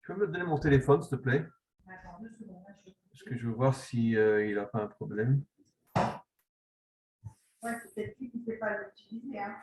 Tu peux me donner mon téléphone, s'il te plaît? Attends 2 secondes. Parce que je veux voir si, il n'a pas un problème. Ouais, c'est peut-être lui qui ne sait pas l'utiliser. Hein.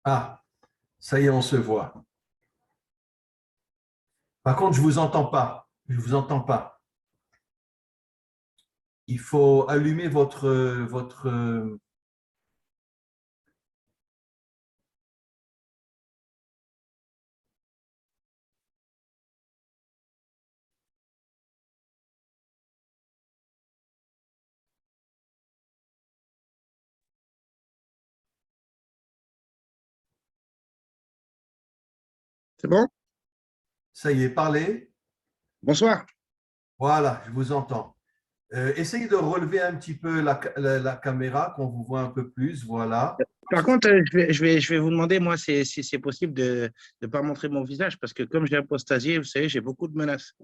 Ah, ça y est, on se voit. Par contre, je ne vous entends pas. Je ne vous entends pas. Il faut allumer votre. C'est bon? Ça y est, parlez. Bonsoir. Voilà, je vous entends. Essayez de relever un petit peu la caméra, qu'on vous voit un peu plus. Voilà. Par contre, je vais vous demander, moi, si c'est possible de ne pas montrer mon visage, parce que comme j'ai apostasié, vous savez, j'ai beaucoup de menaces.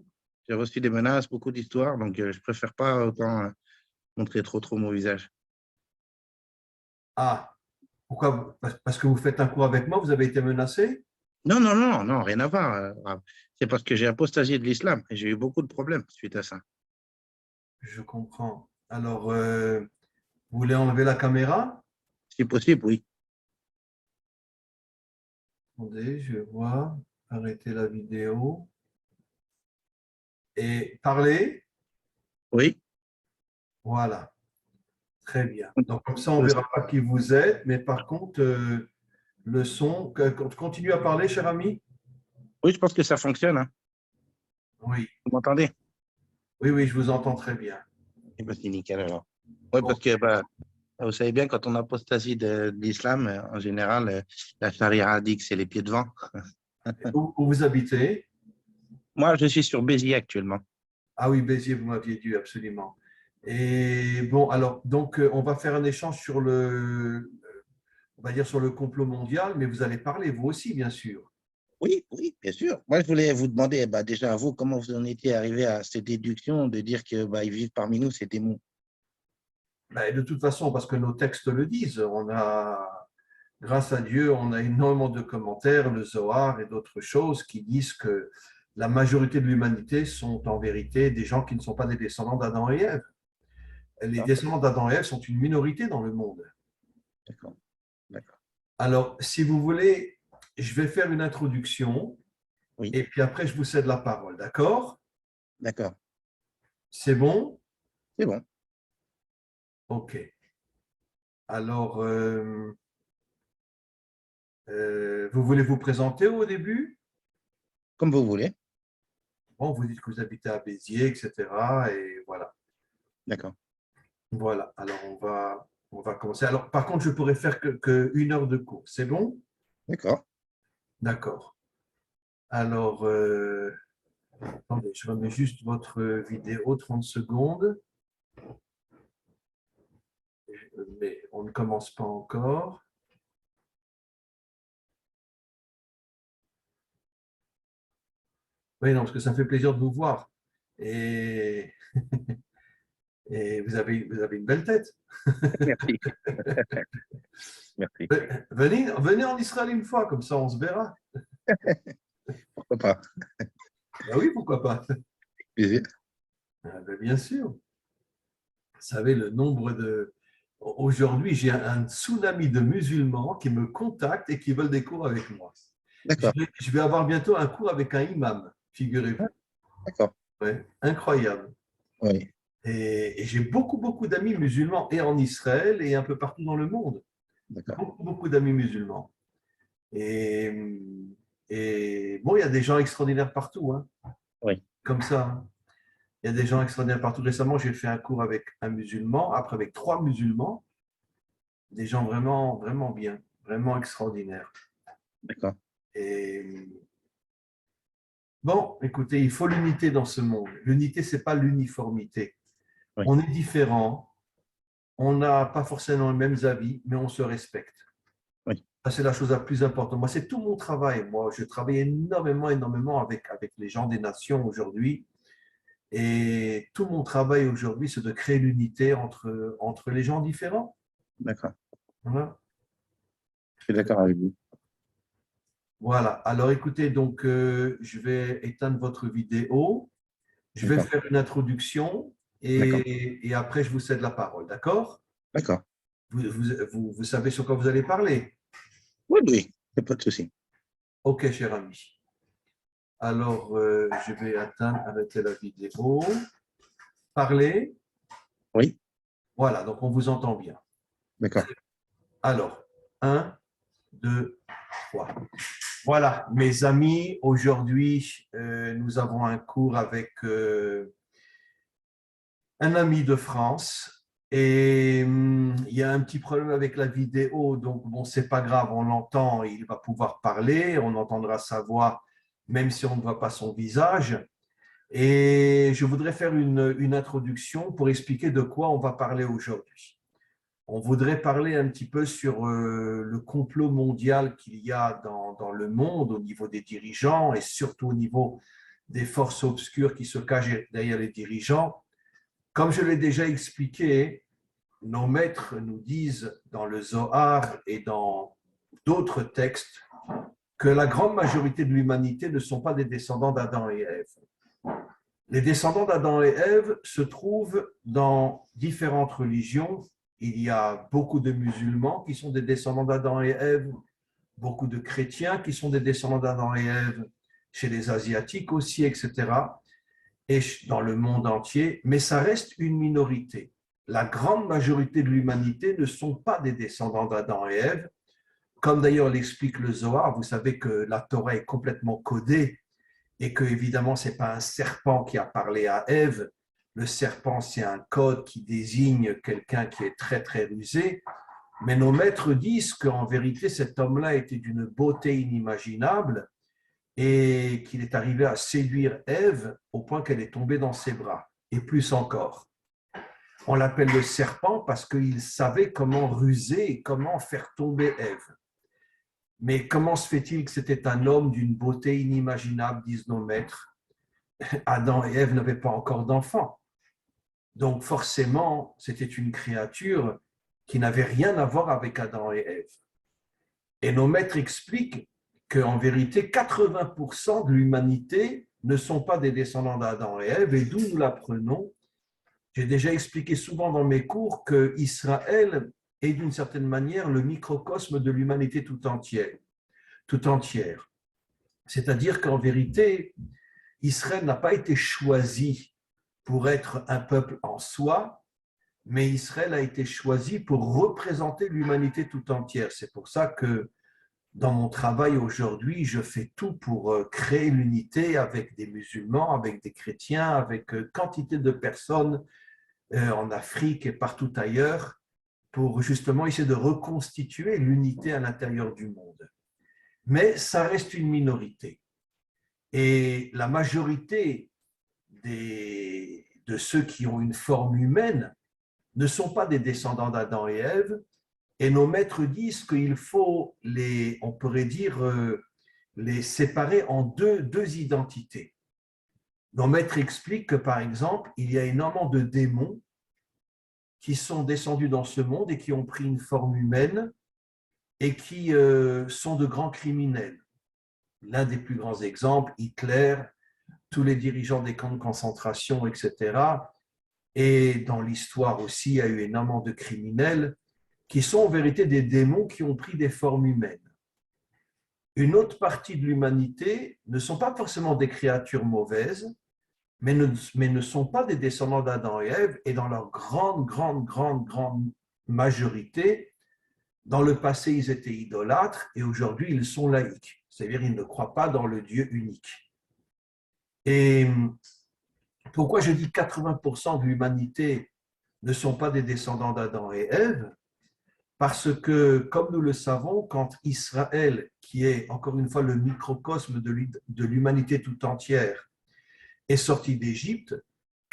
J'ai reçu des menaces, beaucoup d'histoires, donc je préfère pas autant montrer trop mon visage. Ah, pourquoi? Parce que vous faites un cours avec moi, vous avez été menacé? Non, rien à voir. C'est parce que j'ai apostasié de l'islam et j'ai eu beaucoup de problèmes suite à ça. Je comprends. Alors, vous voulez enlever la caméra? Si possible, oui. Attendez, je vois. Arrêtez la vidéo. Et parlez. Oui. Voilà. Très bien. Donc, comme ça, on ne verra pas qui vous êtes, mais par contre, le son, continue à parler, cher ami. Oui, je pense que ça fonctionne. Hein. Oui, Vous m'entendez? oui, je vous entends très bien. Eh ben, c'est nickel alors. Oui, parce que vous savez bien, quand on apostasie de l'islam, en général, la charia dit que c'est les pieds devant. Où vous habitez? Moi, je suis sur Béziers actuellement. Ah oui, Béziers, vous m'aviez dit, absolument. Et bon, alors, donc, on va faire un échange sur on va dire sur le complot mondial, mais vous allez parler, vous aussi, bien sûr. Oui, bien sûr. Moi, je voulais vous demander, déjà, vous, comment vous en étiez arrivé à cette déduction de dire que ils vivent parmi nous, ces démons? Ben, de toute façon, parce que nos textes le disent, grâce à Dieu, on a énormément de commentaires, le Zohar et d'autres choses qui disent que la majorité de l'humanité sont en vérité des gens qui ne sont pas des descendants d'Adam et Ève. Les descendants d'Adam et Ève sont une minorité dans le monde. D'accord. Alors, si vous voulez, je vais faire une introduction Oui, et puis après, je vous cède la parole, d'accord? D'accord. C'est bon? C'est bon. OK. Alors, vous voulez vous présenter au début? Comme vous voulez. Bon, vous dites que vous habitez à Béziers, etc. Et voilà. D'accord. Voilà. Alors, on va commencer. Alors, par contre, je pourrais faire que 1 heure de cours. C'est bon? D'accord. D'accord. Alors, attendez, je remets juste votre vidéo 30 secondes. Mais on ne commence pas encore. Oui, non, parce que ça me fait plaisir de vous voir. Et, et vous avez une belle tête. Merci. Merci. Venez en Israël une fois, comme ça on se verra. Pourquoi pas? Ah oui, pourquoi pas. Plaisir. Ah ben, bien sûr. Vous savez, le nombre de... Aujourd'hui, j'ai un tsunami de musulmans qui me contactent et qui veulent des cours avec moi. D'accord. Je vais avoir bientôt un cours avec un imam, Ah, figurez-vous. d'accord. Ouais, incroyable. Oui. Et j'ai beaucoup, beaucoup d'amis musulmans, et en Israël et un peu partout dans le monde. D'accord. Beaucoup, beaucoup d'amis musulmans. Et, et bon, il y a des gens extraordinaires partout, hein, Oui. comme ça. Hein. Il y a des gens extraordinaires partout. Récemment, j'ai fait un cours avec un musulman, après avec 3 musulmans, des gens vraiment, vraiment bien, vraiment extraordinaires. D'accord. Et bon, écoutez, il faut l'unité dans ce monde. L'unité, ce n'est pas l'uniformité. Oui. On est différents, on n'a pas forcément les mêmes avis, mais on se respecte. Oui. Ça, c'est la chose la plus importante. Moi, c'est tout mon travail. Moi, je travaille énormément, énormément avec les gens des nations aujourd'hui. Et tout mon travail aujourd'hui, c'est de créer l'unité entre les gens différents. D'accord. Voilà. Je suis d'accord avec vous. Voilà. Alors, écoutez, donc, je vais éteindre votre vidéo. Je vais D'accord. faire une introduction D'accord. et après, je vous cède la parole. D'accord? D'accord. Vous savez sur quoi vous allez parler? Oui, oui. Il n'y a pas de souci. OK, cher ami. Alors, je vais arrêter la vidéo. Parler. Oui. Voilà, donc on vous entend bien. D'accord. Alors, 1, 2, 3. Voilà, mes amis, aujourd'hui, nous avons un cours avec un ami de France. Et il y a un petit problème avec la vidéo, donc bon, c'est pas grave, on l'entend, il va pouvoir parler, on entendra sa voix, même si on ne voit pas son visage. Et je voudrais faire une introduction pour expliquer de quoi on va parler aujourd'hui. On voudrait parler un petit peu sur le complot mondial qu'il y a dans le monde au niveau des dirigeants et surtout au niveau des forces obscures qui se cachent derrière les dirigeants. Comme je l'ai déjà expliqué, nos maîtres nous disent dans le Zohar et dans d'autres textes que la grande majorité de l'humanité ne sont pas des descendants d'Adam et Ève. Les descendants d'Adam et Ève se trouvent dans différentes religions. Il y a beaucoup de musulmans qui sont des descendants d'Adam et Ève, beaucoup de chrétiens qui sont des descendants d'Adam et Ève, chez les Asiatiques aussi, etc., et dans le monde entier, mais ça reste une minorité. La grande majorité de l'humanité ne sont pas des descendants d'Adam et Ève, comme d'ailleurs l'explique le Zohar. Vous savez que la Torah est complètement codée et que, évidemment, ce n'est pas un serpent qui a parlé à Ève. Le serpent, c'est un code qui désigne quelqu'un qui est très, très rusé. Mais nos maîtres disent qu'en vérité, cet homme-là était d'une beauté inimaginable et qu'il est arrivé à séduire Ève au point qu'elle est tombée dans ses bras, et plus encore. On l'appelle le serpent parce qu'il savait comment ruser et comment faire tomber Ève. Mais comment se fait-il que c'était un homme d'une beauté inimaginable, disent nos maîtres? Adam et Ève n'avaient pas encore d'enfants. Donc forcément, c'était une créature qui n'avait rien à voir avec Adam et Ève. Et nos maîtres expliquent qu'en vérité, 80% de l'humanité ne sont pas des descendants d'Adam et Ève, et d'où nous l'apprenons. J'ai déjà expliqué souvent dans mes cours que Israël est d'une certaine manière le microcosme de l'humanité tout entière. C'est-à-dire qu'en vérité, Israël n'a pas été choisi pour être un peuple en soi, mais Israël a été choisi pour représenter l'humanité tout entière. C'est pour ça que dans mon travail aujourd'hui, je fais tout pour créer l'unité avec des musulmans, avec des chrétiens, avec quantité de personnes en Afrique et partout ailleurs, pour justement essayer de reconstituer l'unité à l'intérieur du monde. Mais ça reste une minorité. Et la majorité de ceux qui ont une forme humaine ne sont pas des descendants d'Adam et Ève, et nos maîtres disent qu'il faut on pourrait dire, les séparer en deux identités. Nos maîtres expliquent que, par exemple, il y a énormément de démons qui sont descendus dans ce monde et qui ont pris une forme humaine et qui sont de grands criminels. L'un des plus grands exemples, Hitler, tous les dirigeants des camps de concentration, etc. Et dans l'histoire aussi, il y a eu énormément de criminels qui sont en vérité des démons qui ont pris des formes humaines. Une autre partie de l'humanité ne sont pas forcément des créatures mauvaises, mais ne sont pas des descendants d'Adam et Ève, et dans leur grande majorité, dans le passé, ils étaient idolâtres, et aujourd'hui, ils sont laïcs. C'est-à-dire, ils ne croient pas dans le Dieu unique. Et pourquoi je dis 80% de l'humanité ne sont pas des descendants d'Adam et Ève? Parce que, comme nous le savons, quand Israël, qui est encore une fois le microcosme de l'humanité tout entière, est sorti d'Égypte,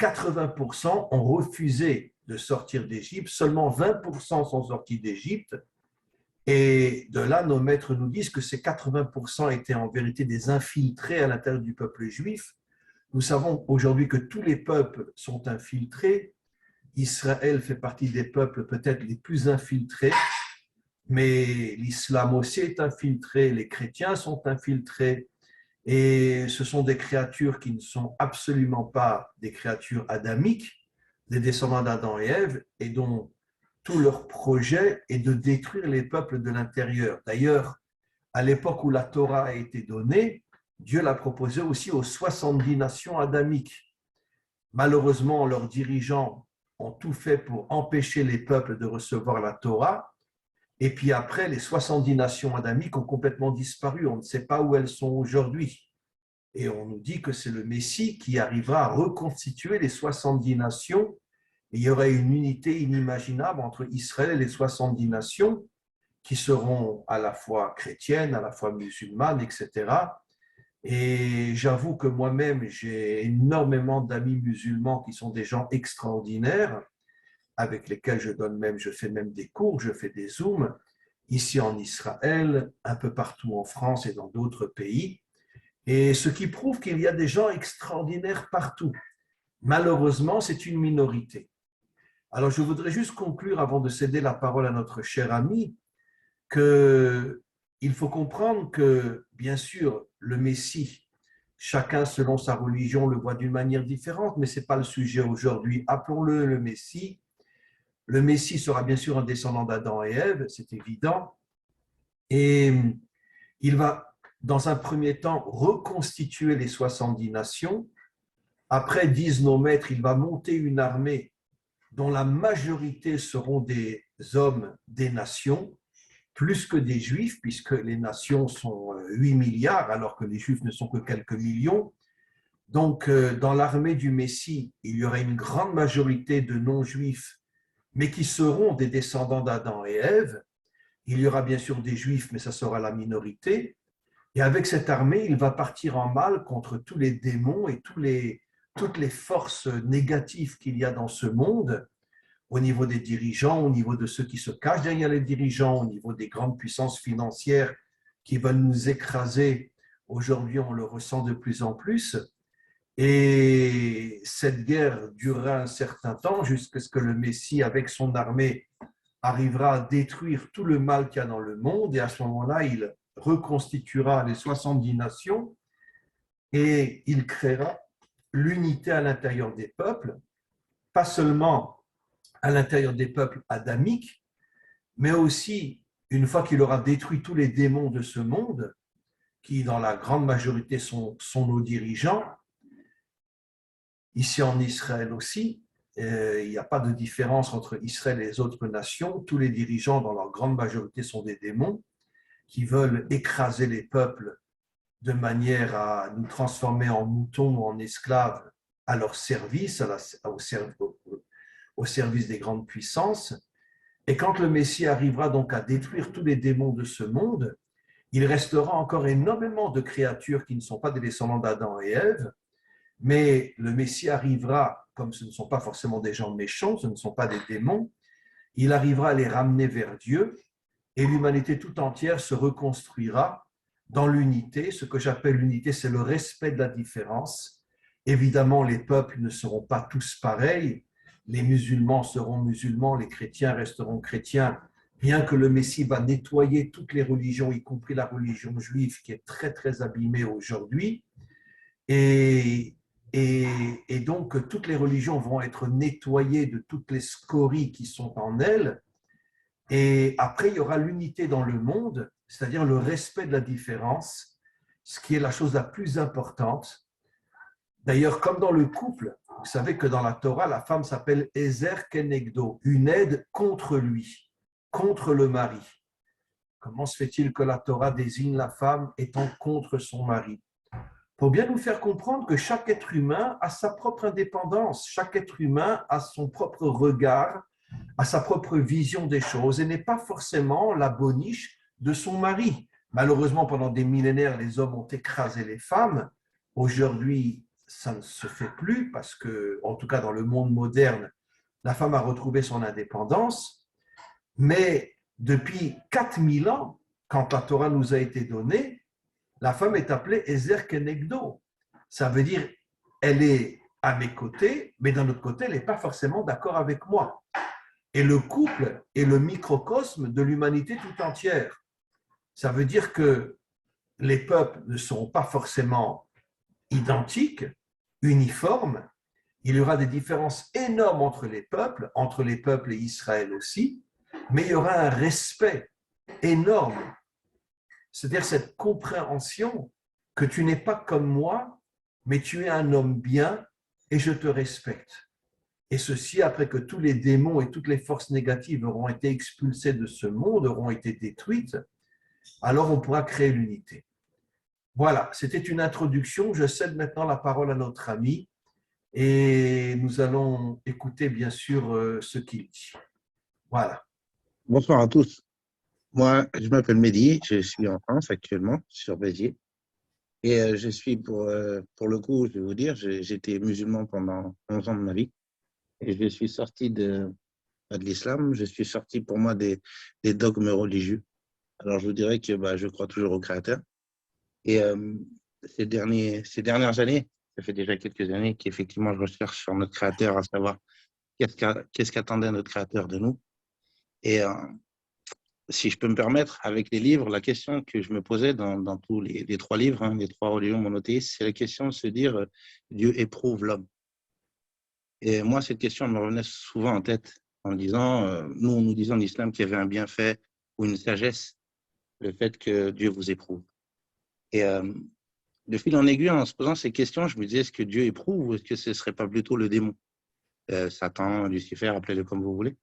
80% ont refusé de sortir d'Égypte, seulement 20% sont sortis d'Égypte, et de là, nos maîtres nous disent que ces 80% étaient en vérité des infiltrés à l'intérieur du peuple juif. Nous savons aujourd'hui que tous les peuples sont infiltrés. Israël fait partie des peuples peut-être les plus infiltrés, mais l'islam aussi est infiltré, les chrétiens sont infiltrés, et ce sont des créatures qui ne sont absolument pas des créatures adamiques, des descendants d'Adam et Ève, et dont tout leur projet est de détruire les peuples de l'intérieur. D'ailleurs, à l'époque où la Torah a été donnée, Dieu l'a proposé aussi aux 70 nations adamiques. Malheureusement, leurs dirigeants ont tout fait pour empêcher les peuples de recevoir la Torah. Et puis après, les 70 nations adamiques ont complètement disparu. On ne sait pas où elles sont aujourd'hui. Et on nous dit que c'est le Messie qui arrivera à reconstituer les 70 nations. Et il y aurait une unité inimaginable entre Israël et les 70 nations qui seront à la fois chrétiennes, à la fois musulmanes, etc. Et j'avoue que moi-même, j'ai énormément d'amis musulmans qui sont des gens extraordinaires, avec lesquels je fais même des cours, je fais des zooms, ici en Israël, un peu partout en France et dans d'autres pays. Et ce qui prouve qu'il y a des gens extraordinaires partout. Malheureusement, c'est une minorité. Alors, je voudrais juste conclure, avant de céder la parole à notre cher ami, qu'il faut comprendre que, bien sûr, le Messie, chacun selon sa religion le voit d'une manière différente, mais ce n'est pas le sujet aujourd'hui. Appelons-le le Messie. Le Messie sera bien sûr un descendant d'Adam et Ève, c'est évident, et il va, dans un premier temps, reconstituer les 70 nations. Après, disent nos maîtres, il va monter une armée dont la majorité seront des hommes des nations, plus que des juifs, puisque les nations sont 8 milliards, alors que les juifs ne sont que quelques millions. Donc, dans l'armée du Messie, il y aura une grande majorité de non-juifs, mais qui seront des descendants d'Adam et Ève. Il y aura bien sûr des juifs, mais ça sera la minorité. Et avec cette armée, il va partir en mal contre tous les démons et toutes les forces négatives qu'il y a dans ce monde, au niveau des dirigeants, au niveau de ceux qui se cachent derrière les dirigeants, au niveau des grandes puissances financières qui veulent nous écraser. Aujourd'hui, on le ressent de plus en plus. Et cette guerre durera un certain temps jusqu'à ce que le Messie, avec son armée, arrivera à détruire tout le mal qu'il y a dans le monde. Et à ce moment-là, il reconstituera les 70 nations et il créera l'unité à l'intérieur des peuples, pas seulement à l'intérieur des peuples adamiques, mais aussi, une fois qu'il aura détruit tous les démons de ce monde, qui dans la grande majorité sont nos dirigeants, Ici en Israël aussi, il n'y a pas de différence entre Israël et les autres nations. Tous les dirigeants, dans leur grande majorité, sont des démons qui veulent écraser les peuples de manière à nous transformer en moutons ou en esclaves à leur service, au service des grandes puissances. Et quand le Messie arrivera donc à détruire tous les démons de ce monde, il restera encore énormément de créatures qui ne sont pas des descendants d'Adam et Ève, mais le Messie arrivera, comme ce ne sont pas forcément des gens méchants, ce ne sont pas des démons, il arrivera à les ramener vers Dieu et l'humanité tout entière se reconstruira dans l'unité. Ce que j'appelle l'unité, c'est le respect de la différence. Évidemment, les peuples ne seront pas tous pareils. Les musulmans seront musulmans, les chrétiens resteront chrétiens, bien que le Messie va nettoyer toutes les religions, y compris la religion juive qui est très, très abîmée aujourd'hui. Et donc, toutes les religions vont être nettoyées de toutes les scories qui sont en elles. Et après, il y aura l'unité dans le monde, c'est-à-dire le respect de la différence, ce qui est la chose la plus importante. D'ailleurs, comme dans le couple, vous savez que dans la Torah, la femme s'appelle Ezer Kenegdo, une aide contre lui, contre le mari. Comment se fait-il que la Torah désigne la femme étant contre son mari? Pour bien nous faire comprendre que chaque être humain a sa propre indépendance, chaque être humain a son propre regard, a sa propre vision des choses et n'est pas forcément la boniche de son mari. Malheureusement, pendant des millénaires, les hommes ont écrasé les femmes. Aujourd'hui, ça ne se fait plus parce que, en tout cas dans le monde moderne, la femme a retrouvé son indépendance. Mais depuis 4000 ans, quand la Torah nous a été donnée, la femme est appelée Ezer Kenegdo. Ça veut dire, elle est à mes côtés, mais d'un autre côté, elle n'est pas forcément d'accord avec moi. Et le couple est le microcosme de l'humanité tout entière. Ça veut dire que les peuples ne seront pas forcément identiques, uniformes. Il y aura des différences énormes entre les peuples et Israël aussi, mais il y aura un respect énorme. C'est-à-dire cette compréhension que tu n'es pas comme moi, mais tu es un homme bien et je te respecte. Et ceci après que tous les démons et toutes les forces négatives auront été expulsées de ce monde, auront été détruites, alors on pourra créer l'unité. Voilà, c'était une introduction. Je cède maintenant la parole à notre ami et nous allons écouter bien sûr ce qu'il dit. Voilà. Bonsoir à tous. Moi, je m'appelle Mehdi, je suis en France actuellement, sur Béziers. Et je suis, pour le coup, je vais vous dire, j'étais musulman pendant 11 ans de ma vie. Et je suis sorti de l'islam, je suis sorti pour moi des dogmes religieux. Alors, je vous dirais que je crois toujours au Créateur. Et ces dernières années, ça fait déjà quelques années qu'effectivement, je recherche sur notre Créateur, à savoir qu'est-ce qu'attendait notre Créateur de nous. Et si je peux me permettre, avec les livres, la question que je me posais dans tous les trois livres, les trois religions monothéistes, c'est la question de se dire Dieu éprouve l'homme. Et moi, cette question me revenait souvent en tête en disant, nous, on nous disait en islam qu'il y avait un bienfait ou une sagesse, le fait que Dieu vous éprouve. Et de fil en aiguille, en se posant ces questions, je me disais, est-ce que Dieu éprouve ou est-ce que ce ne serait pas plutôt le démon, Satan, Lucifer, appelez-le comme vous voulez.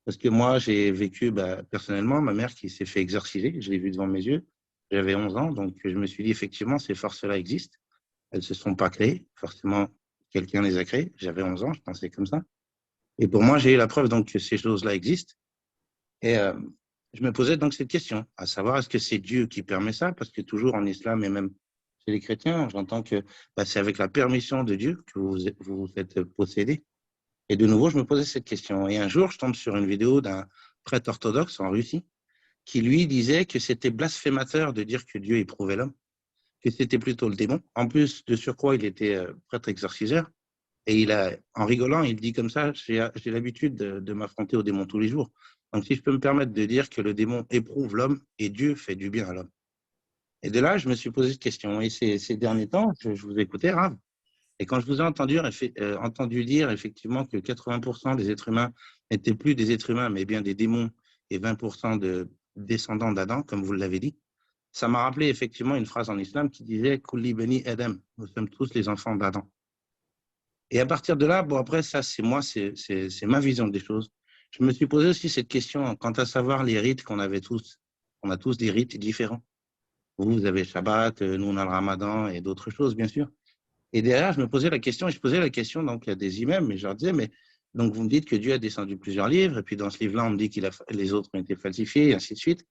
Parce que moi, j'ai vécu personnellement ma mère qui s'est fait exorciser, je l'ai vu devant mes yeux, j'avais 11 ans, donc je me suis dit, effectivement, ces forces-là existent, elles ne se sont pas créées, forcément, quelqu'un les a créées, j'avais 11 ans, je pensais comme ça. Et pour moi, j'ai eu la preuve donc, que ces choses-là existent. Et je me posais donc cette question, à savoir, est-ce que c'est Dieu qui permet ça? Parce que toujours en islam et même chez les chrétiens, j'entends que c'est avec la permission de Dieu que vous vous faites posséder. Et de nouveau, je me posais cette question. Et un jour, je tombe sur une vidéo d'un prêtre orthodoxe en Russie qui, lui, disait que c'était blasphémateur de dire que Dieu éprouvait l'homme, que c'était plutôt le démon. En plus, de surcroît, il était prêtre exorciseur. Et en rigolant, il dit comme ça, j'ai l'habitude de m'affronter au démon tous les jours. Donc, si je peux me permettre de dire que le démon éprouve l'homme et Dieu fait du bien à l'homme. Et de là, je me suis posé cette question. Et ces derniers temps, je vous écoutais, Rav. Et quand je vous ai entendu dire effectivement que 80% des êtres humains n'étaient plus des êtres humains, mais bien des démons, et 20% de descendants d'Adam, comme vous l'avez dit, ça m'a rappelé effectivement une phrase en islam qui disait « Kulli bani Adam », nous sommes tous les enfants d'Adam. Et à partir de là, bon, après, ça, c'est moi, c'est ma vision des choses. Je me suis posé aussi cette question quant à savoir les rites qu'on avait tous. On a tous des rites différents. Vous avez Shabbat, nous, on a le Ramadan et d'autres choses, bien sûr. Et derrière, je me posais la question, et je posais la question donc à des imams, mais je leur disais, mais donc vous me dites que Dieu a descendu plusieurs livres, et puis dans ce livre-là, on me dit que les autres ont été falsifiés, et ainsi de suite.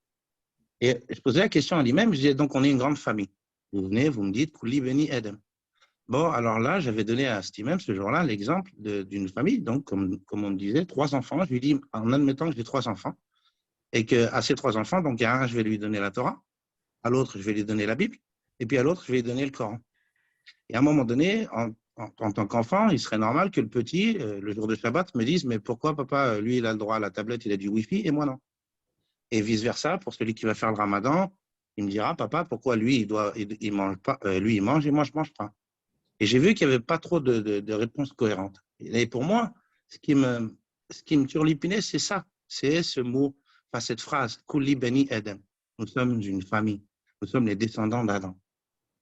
Et je posais la question à l'imam, je disais, donc on est une grande famille. Vous venez, vous me dites, Kouli Beni Adam. Bon, alors là, j'avais donné à cet imam ce jour-là l'exemple d'une famille, donc comme on me disait, 3 enfants. Je lui dis, en admettant que j'ai 3 enfants, et qu'à ces 3 enfants, donc à un, je vais lui donner la Torah, à l'autre, je vais lui donner la Bible, et puis à l'autre, je vais lui donner le Coran. Et à un moment donné, en tant qu'enfant, il serait normal que le petit, le jour de Shabbat, me dise, mais pourquoi papa, lui, il a le droit à la tablette, il a du Wi-Fi, et moi non. Et vice-versa, pour celui qui va faire le Ramadan, il me dira, papa, pourquoi lui, il mange pas, lui, il mange, et moi, je mange pas. Et j'ai vu qu'il n'y avait pas trop de réponses cohérentes. Et pour moi, ce qui me turlupinait, c'est ça. C'est ce mot, enfin, cette phrase, Kouli Beni Adam. Nous sommes une famille. Nous sommes les descendants d'Adam.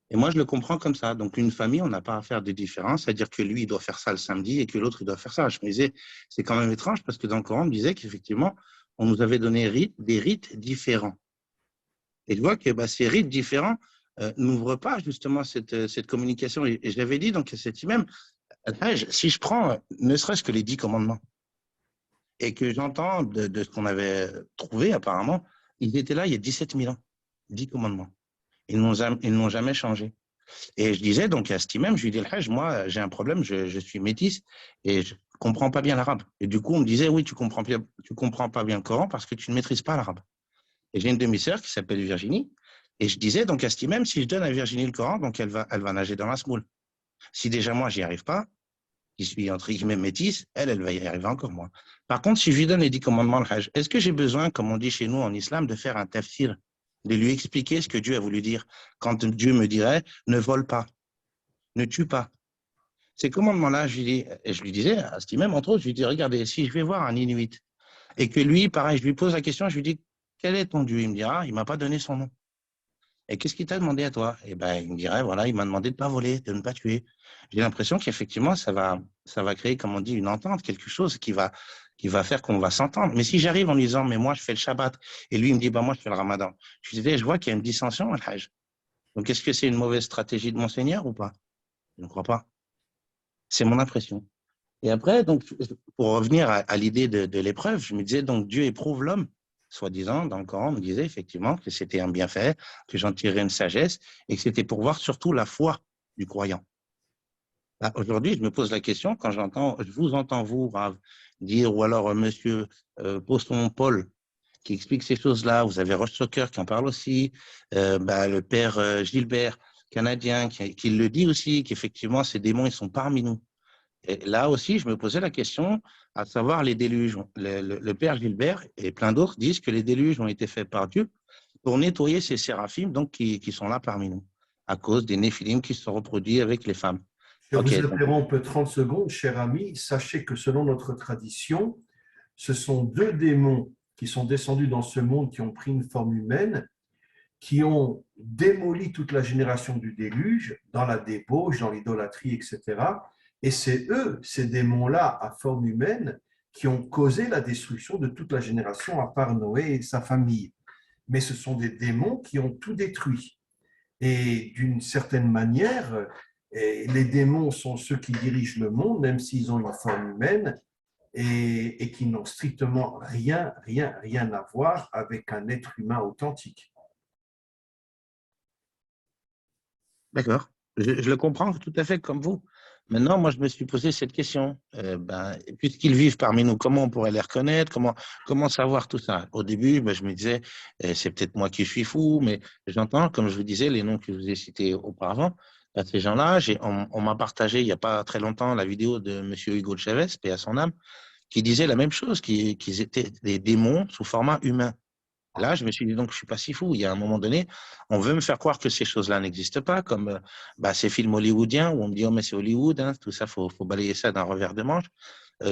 Et moi, je le comprends comme ça. Donc, une famille, on n'a pas à faire de différence, c'est-à-dire que lui, il doit faire ça le samedi et que l'autre, il doit faire ça. Je me disais, c'est quand même étrange parce que dans le Coran, on me disait qu'effectivement, on nous avait donné des rites différents. Et je vois que ces rites différents n'ouvrent pas justement cette communication. Et je l'avais dit, donc, cet imam, si je prends ne serait-ce que les 10 commandements et que j'entends de ce qu'on avait trouvé apparemment, ils étaient là il y a 17 000 ans, 10 commandements. Ils n'ont jamais changé. Et je disais donc à cet imam, je lui dis, moi, j'ai un problème, je suis métisse et je ne comprends pas bien l'arabe. Et du coup, on me disait, oui, tu comprends pas bien le Coran parce que tu ne maîtrises pas l'arabe. Et j'ai une demi-sœur qui s'appelle Virginie. Et je disais donc à cet imam, si je donne à Virginie le Coran, donc elle va nager dans la semoule. Si déjà moi, j'y arrive pas, qui suis entre guillemets métisse, elle va y arriver encore moins. Par contre, si je lui donne les 10 commandements, le Hajj, est-ce que j'ai besoin, comme on dit chez nous en islam, de faire un tafsir, de lui expliquer ce que Dieu a voulu dire quand Dieu me dirait ne vole pas, ne tue pas. Ces commandements-là, je lui disais à cet imam, entre autres, je lui dis, regardez, si je vais voir un Inuit et que lui, pareil, je lui pose la question, je lui dis, quel est ton Dieu? Il me dira, il ne m'a pas donné son nom. Et qu'est-ce qu'il t'a demandé à toi? Eh ben, il me dirait, voilà, il m'a demandé de ne pas voler, de ne pas tuer. J'ai l'impression qu'effectivement, ça va créer, comme on dit, une entente, quelque chose qui va faire qu'on va s'entendre. Mais si j'arrive en lui disant, mais moi, je fais le Shabbat, et lui, il me dit, bah, moi, je fais le Ramadan. Je vois qu'il y a une dissension, Al-Hajj. Donc, est-ce que c'est une mauvaise stratégie de mon Seigneur ou pas? Je ne crois pas. C'est mon impression. Et après, donc, pour revenir à l'idée de l'épreuve, je me disais, donc, Dieu éprouve l'homme, soi-disant, dans le Coran, on me disait effectivement que c'était un bienfait, que j'en tirais une sagesse, et que c'était pour voir surtout la foi du croyant. Aujourd'hui, je me pose la question, quand je vous entends, vous, Rav, dire, ou alors monsieur Poston Paul, qui explique ces choses-là, vous avez Roche Soccer qui en parle aussi, le père Gilbert, canadien, qui le dit aussi, qu'effectivement, ces démons, ils sont parmi nous. Et là aussi, je me posais la question, à savoir les déluges. Le père Gilbert et plein d'autres disent que les déluges ont été faits par Dieu pour nettoyer ces séraphimes donc, qui sont là parmi nous, à cause des néphilim qui se sont reproduits avec les femmes. Je vous Okay, interromps 30 secondes, cher ami. Sachez que selon notre tradition, ce sont 2 démons qui sont descendus dans ce monde, qui ont pris une forme humaine, qui ont démoli toute la génération du déluge, dans la débauche, dans l'idolâtrie, etc. Et c'est eux, ces démons-là, à forme humaine, qui ont causé la destruction de toute la génération, à part Noé et sa famille. Mais ce sont des démons qui ont tout détruit. Et d'une certaine manière, les démons sont ceux qui dirigent le monde, même s'ils ont une forme humaine, et qui n'ont strictement rien à voir avec un être humain authentique. d'accord. Je le comprends tout à fait comme vous. Maintenant, moi, je me suis posé cette question. Puisqu'ils vivent parmi nous, comment on pourrait les reconnaître? Comment savoir tout ça? Au début, je me disais, c'est peut-être moi qui suis fou, mais j'entends, comme je vous disais, les noms que je vous ai cités auparavant. Ces gens-là, on m'a partagé il n'y a pas très longtemps la vidéo de M. Hugo Chavez, paix à son âme, qui disait la même chose, qu'ils étaient des démons sous format humain. Là, je me suis dit, donc, je ne suis pas si fou. Il y a un moment donné, on veut me faire croire que ces choses-là n'existent pas, comme ces films hollywoodiens où on me dit, oh, mais c'est Hollywood, hein, tout ça, faut balayer ça d'un revers de manche.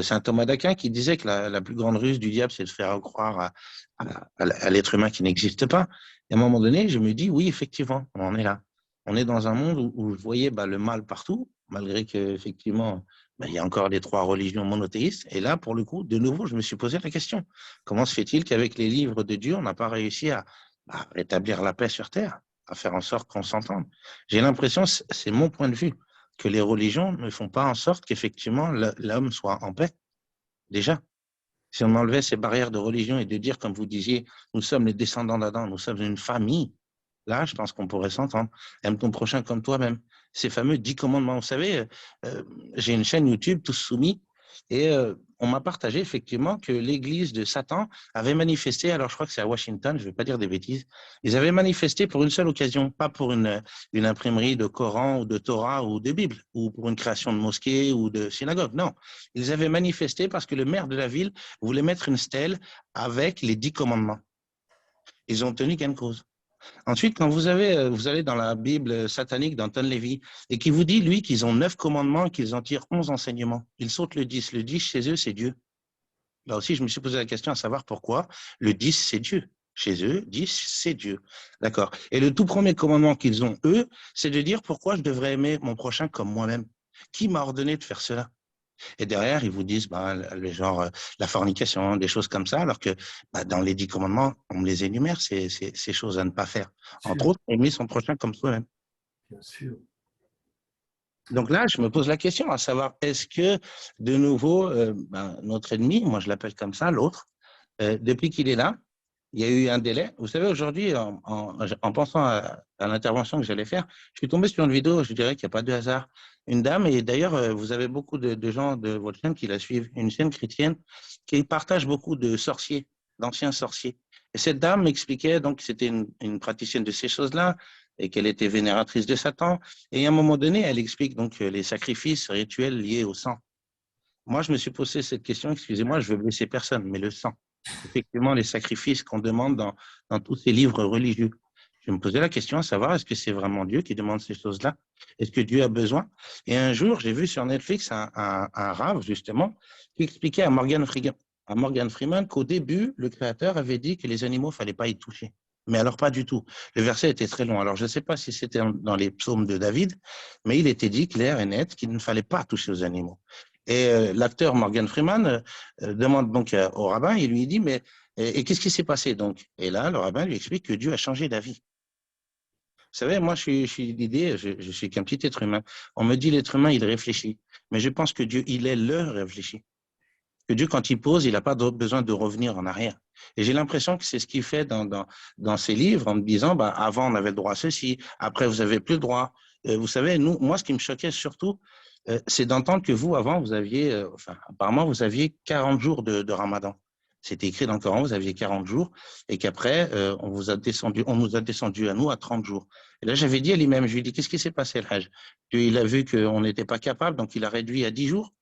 Saint Thomas d'Aquin qui disait que la plus grande ruse du diable, c'est de faire croire à l'être humain qui n'existe pas. Et à un moment donné, je me dis, oui, effectivement, on en est là. On est dans un monde où je voyais le mal partout, malgré que, effectivement, Ben, il y a encore les 3 religions monothéistes. Et là, pour le coup, de nouveau, je me suis posé la question. Comment se fait-il qu'avec les livres de Dieu, on n'a pas réussi à rétablir la paix sur Terre, à faire en sorte qu'on s'entende? J'ai l'impression, c'est mon point de vue, que les religions ne font pas en sorte qu'effectivement l'homme soit en paix. Déjà, si on enlevait ces barrières de religion et de dire, comme vous disiez, nous sommes les descendants d'Adam, nous sommes une famille, là, je pense qu'on pourrait s'entendre. Aime ton prochain comme toi-même. Ces fameux 10 commandements. Vous savez, j'ai une chaîne YouTube, Tous Soumis, et on m'a partagé effectivement que l'église de Satan avait manifesté, alors je crois que c'est à Washington, je ne vais pas dire des bêtises, ils avaient manifesté pour une seule occasion, pas pour une imprimerie de Coran ou de Torah ou de Bible, ou pour une création de mosquée ou de synagogue. Non, ils avaient manifesté parce que le maire de la ville voulait mettre une stèle avec les 10 commandements. Ils ont tenu gain de cause. Ensuite, quand vous allez dans la Bible satanique d'Anton Lévy et qui vous dit, lui, qu'ils ont 9 commandements, qu'ils en tirent 11 enseignements, ils sautent le 10. Le 10, chez eux, c'est Dieu. Là aussi, je me suis posé la question à savoir pourquoi le 10, c'est Dieu. Chez eux, 10, c'est Dieu. D'accord. Et le tout premier commandement qu'ils ont, eux, c'est de dire pourquoi je devrais aimer mon prochain comme moi-même. Qui m'a ordonné de faire cela? Et derrière, ils vous disent le genre la fornication, des choses comme ça, alors que dans les 10 commandements, on me les énumère, ces choses à ne pas faire. Entre Sûr, autres, aimer son prochain comme soi-même. bien sûr. Donc là, je me pose la question à savoir, est-ce que de nouveau, notre ennemi, moi je l'appelle comme ça, l'autre, depuis qu'il est là, il y a eu un délai. Vous savez, aujourd'hui, en pensant à l'intervention que j'allais faire, je suis tombé sur une vidéo, je dirais qu'il n'y a pas de hasard. Une dame, et d'ailleurs, vous avez beaucoup de gens de votre chaîne qui la suivent, une chaîne chrétienne qui partage beaucoup de sorciers, d'anciens sorciers. Et cette dame m'expliquait, donc, que c'était une praticienne de ces choses-là et qu'elle était vénératrice de Satan. Et à un moment donné, elle explique donc les sacrifices rituels liés au sang. Moi, je me suis posé cette question, excusez-moi, je veux blesser personne, mais le sang. Effectivement, les sacrifices qu'on demande dans tous ces livres religieux. Je me posais la question à savoir, est-ce que c'est vraiment Dieu qui demande ces choses-là? Est-ce que Dieu a besoin? Et un jour, j'ai vu sur Netflix un rave, justement, qui expliquait à Morgan Freeman qu'au début, le Créateur avait dit que les animaux, il ne fallait pas y toucher. Mais alors, pas du tout. Le verset était très long. Alors, je ne sais pas si c'était dans les psaumes de David, mais il était dit clair et net qu'il ne fallait pas toucher aux animaux. Et l'acteur Morgan Freeman demande donc au rabbin, il lui dit, mais et qu'est-ce qui s'est passé donc? Et là, le rabbin lui explique que Dieu a changé d'avis. Vous savez, moi, je suis d'idée, je suis qu'un petit être humain. On me dit l'être humain, il réfléchit. Mais je pense que Dieu, il est le réfléchi. Que Dieu, quand il pose, il n'a pas besoin de revenir en arrière. Et j'ai l'impression que c'est ce qu'il fait dans ses livres en me disant, avant, on avait le droit à ceci, après, vous n'avez plus le droit. Vous savez, moi, ce qui me choquait surtout, c'est d'entendre que vous, avant, vous aviez, apparemment, vous aviez 40 jours de Ramadan. C'était écrit dans le Coran, vous aviez 40 jours, et qu'après, on nous a descendu à nous à 30 jours. Et là, j'avais dit à lui-même, je lui ai dit, qu'est-ce qui s'est passé, le Hajj? Il a vu qu'on n'était pas capable, donc il a réduit à 10 jours.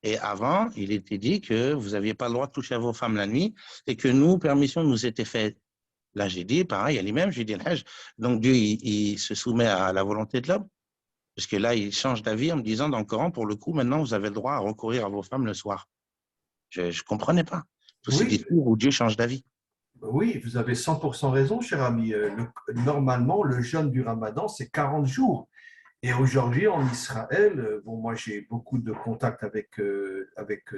Et avant, il était dit que vous n'aviez pas le droit de toucher à vos femmes la nuit, et que nous, permission nous était faite. Là, j'ai dit, pareil, à lui-même, j'ai dit, le Hajj. Donc Dieu, il se soumet à la volonté de l'homme. Parce que là, il change d'avis en me disant dans le Coran, pour le coup, maintenant, vous avez le droit à recourir à vos femmes le soir. Je ne comprenais pas tous ces Oui, discours où Dieu change d'avis. oui, vous avez 100% raison, cher ami. Normalement, le jeûne du Ramadan, c'est 40 jours. Et aujourd'hui, en Israël, bon, moi, j'ai beaucoup de contacts avec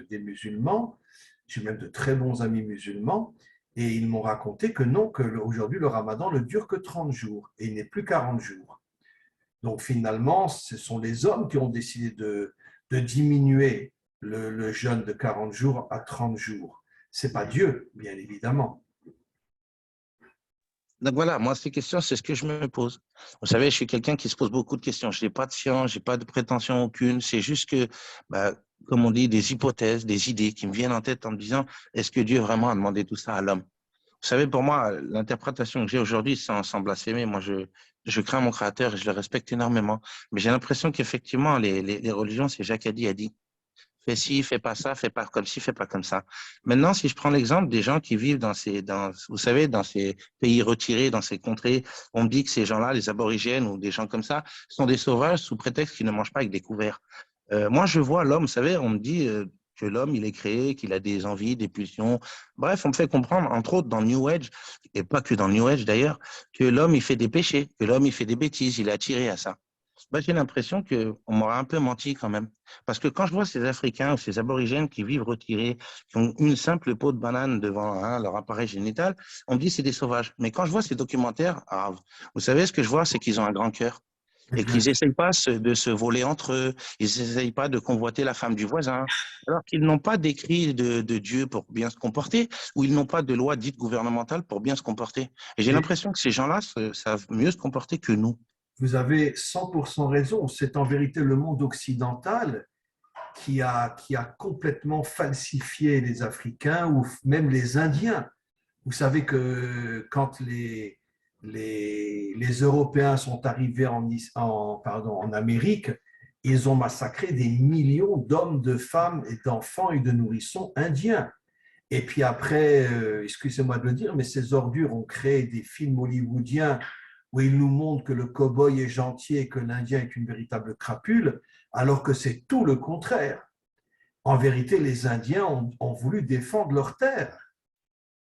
des musulmans. J'ai même de très bons amis musulmans. Et ils m'ont raconté que non, qu'aujourd'hui, le Ramadan ne dure que 30 jours et il n'est plus 40 jours. Donc finalement, ce sont les hommes qui ont décidé de diminuer le jeûne de 40 jours à 30 jours. Ce n'est pas Dieu, bien évidemment. Donc voilà, moi, ces questions, c'est ce que je me pose. Vous savez, je suis quelqu'un qui se pose beaucoup de questions. Je n'ai pas de science, je n'ai pas de prétention aucune. C'est juste que, comme on dit, des hypothèses, des idées qui me viennent en tête en me disant, est-ce que Dieu vraiment a demandé tout ça à l'homme? Vous savez, pour moi, l'interprétation que j'ai aujourd'hui, sans blasphémer, moi, je crains mon Créateur et je le respecte énormément. Mais j'ai l'impression qu'effectivement, les religions, c'est Jacques Haddy a dit. Fais ci, fais pas ça, fais pas comme ci, fais pas comme ça. Maintenant, si je prends l'exemple des gens qui vivent vous savez, dans ces pays retirés, dans ces contrées, on me dit que ces gens-là, les aborigènes ou des gens comme ça, sont des sauvages sous prétexte qu'ils ne mangent pas avec des couverts. Moi, je vois l'homme, vous savez, on me dit que l'homme, il est créé, qu'il a des envies, des pulsions. Bref, on me fait comprendre, entre autres dans New Age, et pas que dans New Age d'ailleurs, que l'homme, il fait des péchés, que l'homme, il fait des bêtises, il est attiré à ça. Bah, j'ai l'impression qu'on m'aurait un peu menti quand même. Parce que quand je vois ces Africains ou ces aborigènes qui vivent retirés, qui ont une simple peau de banane devant leur appareil génital, on me dit c'est des sauvages. Mais quand je vois ces documentaires, vous savez, ce que je vois, c'est qu'ils ont un grand cœur Et et bien qu'ils sûr. n'essayent pas de se voler entre eux, ils n'essayent pas de convoiter la femme du voisin, alors qu'ils n'ont pas d'écrit de Dieu pour bien se comporter, ou ils n'ont pas de loi dite gouvernementale pour bien se comporter. Et j'ai Et l'impression que ces gens-là savent mieux se comporter que nous. vous avez 100% raison. C'est en vérité le monde occidental qui a complètement falsifié les Africains ou même les Indiens. Vous savez que quand les Européens sont arrivés en Amérique, ils ont massacré des millions d'hommes, de femmes et d'enfants et de nourrissons indiens. Et puis après, excusez-moi de le dire, mais ces ordures ont créé des films hollywoodiens où ils nous montrent que le cow-boy est gentil et que l'Indien est une véritable crapule, alors que c'est tout le contraire. En vérité, les Indiens ont voulu défendre leurs terres